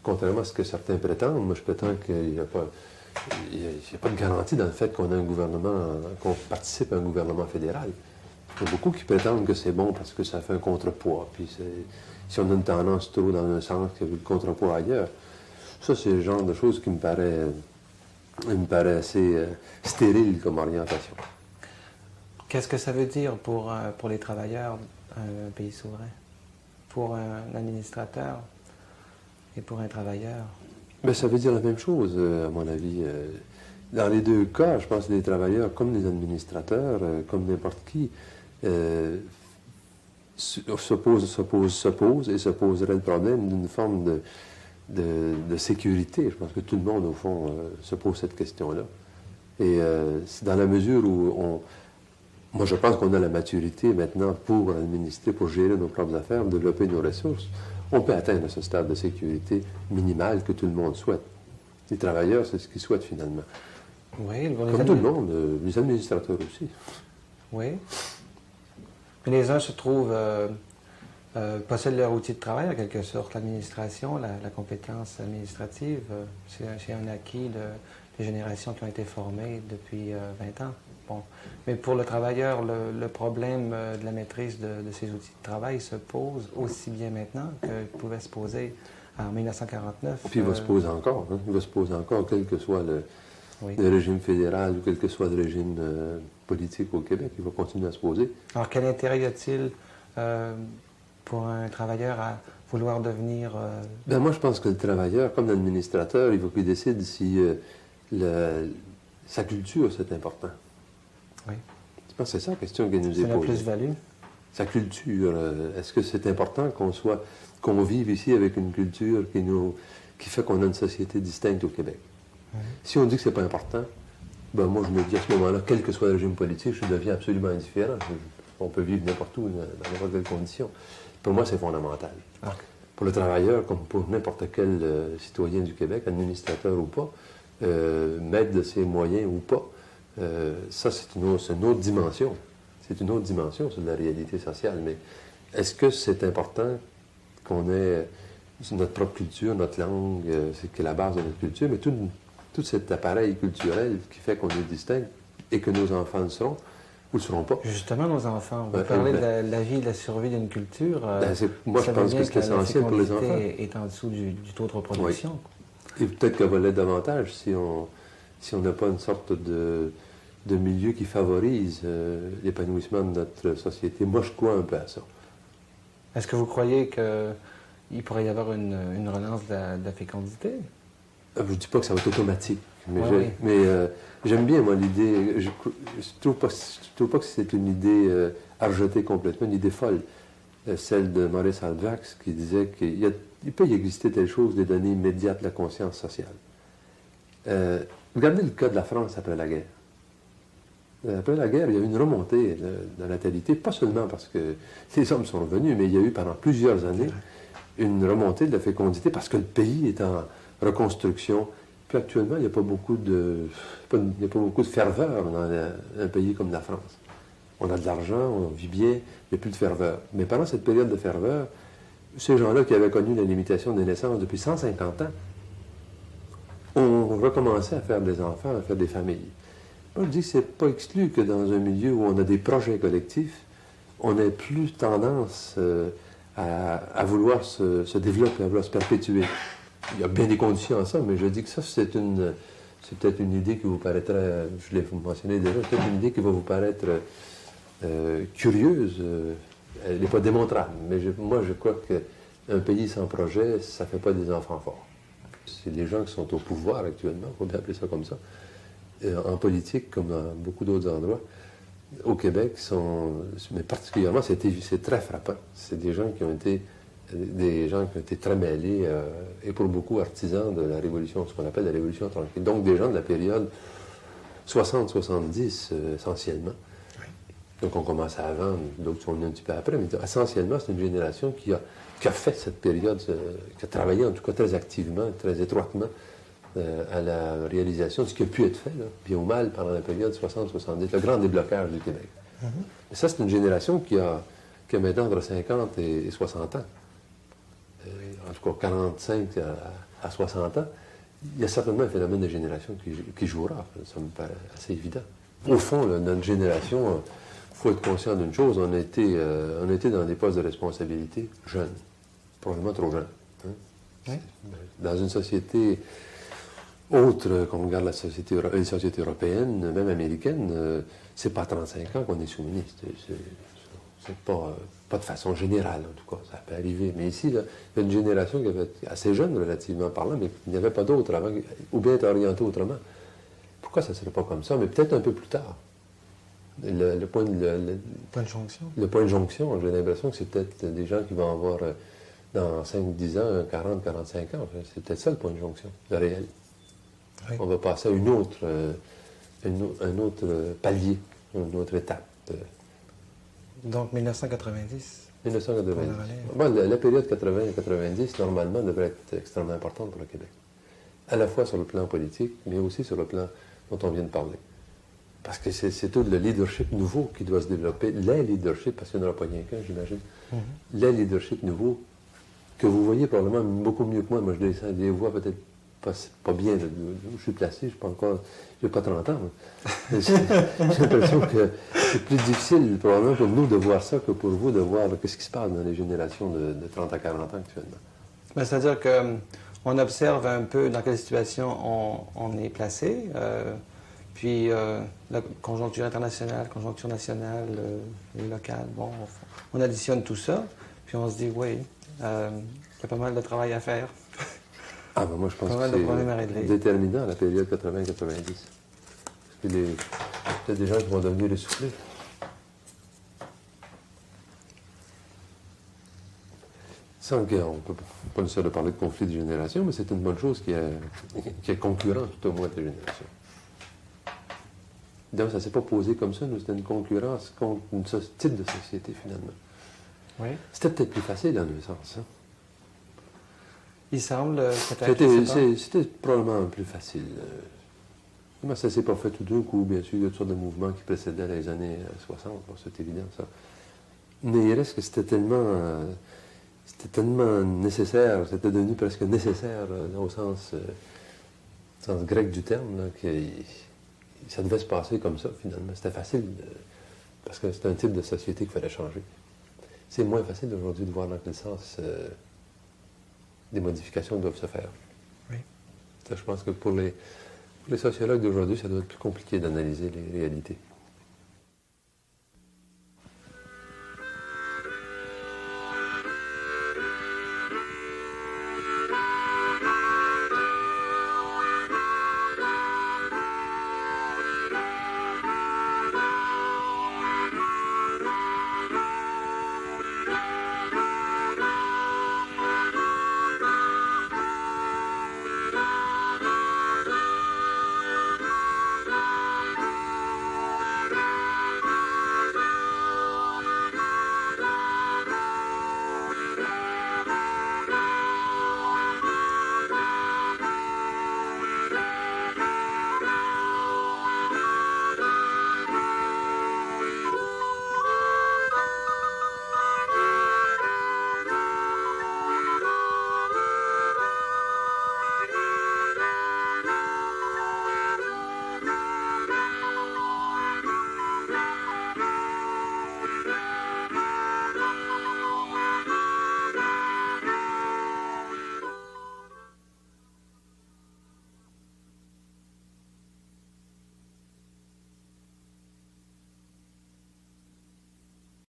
contrairement à ce que certains prétendent. Moi, je prétends qu'il n'y a pas de garantie dans le fait qu'on a un gouvernement, qu'on participe à un gouvernement fédéral. Il y a beaucoup qui prétendent que c'est bon parce que ça fait un contrepoids. Puis si on a une tendance trop dans un sens qu'il y a le contrepoids ailleurs, ça, c'est le genre de choses qui me paraît assez stérile comme orientation. Qu'est-ce que ça veut dire pour les travailleurs un pays souverain? Pour un administrateur et pour un travailleur? Mais ça veut dire la même chose, à mon avis. Dans les deux cas, je pense que les travailleurs, comme les administrateurs, comme n'importe qui, se posent et se poseraient le problème d'une forme de sécurité. Je pense que tout le monde, au fond, se pose cette question-là. Et c'est dans la mesure où moi, je pense qu'on a la maturité maintenant pour administrer, pour gérer nos propres affaires, développer nos ressources. On peut atteindre ce stade de sécurité minimale que tout le monde souhaite. Les travailleurs, c'est ce qu'ils souhaitent finalement. Oui, comme tout le monde, les administrateurs aussi. Oui. Mais les uns se trouvent possèdent leur outil de travail, en quelque sorte, l'administration, la compétence administrative. C'est un acquis des générations qui ont été formées depuis 20 ans. Bon. Mais pour le travailleur, le problème de la maîtrise de ses outils de travail se pose aussi bien maintenant qu'il pouvait se poser en 1949. Puis il va se poser encore. Hein? Il va se poser encore, quel que soit le régime fédéral ou quel que soit le régime politique au Québec, il va continuer à se poser. Alors, quel intérêt y a-t-il pour un travailleur à vouloir devenir... Ben moi, je pense que le travailleur, comme l'administrateur, il faut qu'il décide si sa culture, c'est important. Oui. Je pense que c'est ça la question qui nous est posée. C'est la plus-value. Sa culture, est-ce que c'est important qu'on vive ici avec une culture qui fait qu'on a une société distincte au Québec? Oui. Si on dit que c'est pas important, ben moi, je me dis à ce moment-là, quel que soit le régime politique, je deviens absolument indifférent. On peut vivre n'importe où, dans n'importe quelle condition. Pour moi, c'est fondamental. Ah. Pour le travailleur, comme pour n'importe quel citoyen du Québec, administrateur ou pas, maître de ses moyens ou pas, ça, c'est une autre dimension. C'est une autre dimension sur la réalité sociale. Mais est-ce que c'est important qu'on ait notre propre culture, notre langue, c'est la base de notre culture, mais tout cet appareil culturel qui fait qu'on est distinct et que nos enfants le seront ou ne seront pas? Justement, nos enfants. Vous parlez de la vie et de la survie d'une culture. Moi, je pense que c'est essentiel pour les enfants. La fécondité est en dessous du taux de reproduction. Oui. Et peut-être qu'elle va l'être davantage si on n'a pas une sorte de milieu qui favorise l'épanouissement de notre société. Moi, je crois un peu à ça. Est-ce que vous croyez qu'il pourrait y avoir une relance de la fécondité? Je ne dis pas que ça va être automatique, mais j'aime bien, moi, l'idée. Je ne trouve pas que c'est une idée à rejeter complètement, une idée folle. Celle de Maurice Halbwachs qui disait qu'il peut y exister telle chose des données immédiates de la conscience sociale. Regardez le cas de la France après la guerre. Après la guerre, il y a eu une remontée de la natalité, pas seulement parce que les hommes sont revenus, mais il y a eu pendant plusieurs années une remontée de la fécondité parce que le pays est en reconstruction. Puis actuellement, il n'y a pas beaucoup de ferveur dans un pays comme la France. On a de l'argent, on vit bien, il n'y a plus de ferveur. Mais pendant cette période de ferveur, ces gens-là qui avaient connu la limitation des naissances depuis 150 ans ont recommencé à faire des enfants, à faire des familles. Moi, je dis que ce n'est pas exclu que dans un milieu où on a des projets collectifs, on ait plus tendance à vouloir se développer, à vouloir se perpétuer. Il y a bien des conditions à ça, mais je dis que ça, c'est peut-être une idée qui vous paraîtrait, je l'ai mentionné déjà, peut-être une idée qui va vous paraître curieuse. Elle n'est pas démontrable, mais moi, je crois qu'un pays sans projet, ça ne fait pas des enfants forts. C'est les gens qui sont au pouvoir actuellement, il faut bien appeler ça comme ça, en politique, comme dans beaucoup d'autres endroits, au Québec, mais particulièrement, c'est très frappant. C'est des gens qui ont été très mêlés et pour beaucoup artisans de la Révolution, ce qu'on appelle la Révolution tranquille. Donc des gens de la période 60-70 essentiellement. Oui. Donc on commence avant, d'autres sont venus un petit peu après, mais essentiellement, c'est une génération qui a fait cette période, qui a travaillé en tout cas très activement, très étroitement à la réalisation de ce qui a pu être fait, là, bien ou mal, pendant la période 60-70, le grand déblocage du Québec. Mm-hmm. Et ça, c'est une génération qui a maintenant entre 50 et 60 ans. En tout cas 45 à 60 ans. Il y a certainement un phénomène de génération qui jouera. Ça me paraît assez évident. Au fond, là, notre génération, il faut être conscient d'une chose, on était dans des postes de responsabilité jeunes, probablement trop jeunes. Hein? Oui. Dans une société autre, quand on regarde les sociétés européennes, même américaines, c'est pas à 35 ans qu'on est sous-ministre. C'est pas de façon générale, en tout cas. Ça peut arriver. Mais ici, là, il y a une génération qui était assez jeune, relativement parlant, mais il n'y avait pas d'autre avant, ou bien être orienté autrement. Pourquoi ça ne serait pas comme ça? Mais peut-être un peu plus tard. Le point de jonction. Le point de jonction, j'ai l'impression que c'est peut-être des gens qui vont avoir, dans 5-10 ans, 40-45 ans. C'est peut-être ça le point de jonction, le réel. Oui. On va passer à un autre palier, une autre étape. Donc 1990. 1990. Bon, la période 80-90, normalement, devrait être extrêmement importante pour le Québec. À la fois sur le plan politique, mais aussi sur le plan dont on vient de parler. parce que c'est tout le leadership nouveau qui doit se développer, les leaderships, parce qu'il n'y en aura pas rien qu'un, j'imagine, les leaderships nouveaux, que vous voyez probablement beaucoup mieux que moi. Moi, je les vois peut-être pas bien, là, où je suis placé, je suis pas encore, j'ai pas 30 ans. Mais j'ai l'impression que c'est plus difficile probablement pour nous de voir ça que pour vous de voir qu'est-ce qui se passe dans les générations de 30 à 40 ans actuellement. Ben, c'est-à-dire qu'on observe un peu dans quelle situation on est placé, puis la conjoncture internationale, conjoncture nationale, et locale, bon, on additionne tout ça, puis on se dit, oui, il y a pas mal de travail à faire. Ah ben moi je pense Pas mal que de problèmes à régler. c'est déterminant la période 80-90. Parce que peut-être des gens qui vont devenir essoufflés. Sans qu'on ne peut pas nécessairement parler de conflit de génération, mais c'est une bonne chose qui est concurrent tout au moins de génération. Donc ça ne s'est pas posé comme ça, nous c'était une concurrence contre un type de société finalement. Oui. C'était peut-être plus facile dans un sens. Hein? Il semble, peut-être, je sais pas. C'était probablement plus facile. Mais ça ne s'est pas fait tout d'un coup, bien sûr, il y a toutes sortes de mouvements qui précédaient les années 60, bon, c'est évident ça. Mais il reste que c'était tellement nécessaire, c'était devenu presque nécessaire au sens grec du terme, là, que ça devait se passer comme ça finalement. C'était facile, parce que c'est un type de société qu'il fallait changer. C'est moins facile aujourd'hui de voir dans quel sens des modifications doivent se faire. Oui. Ça, je pense que pour les sociologues d'aujourd'hui, ça doit être plus compliqué d'analyser les réalités.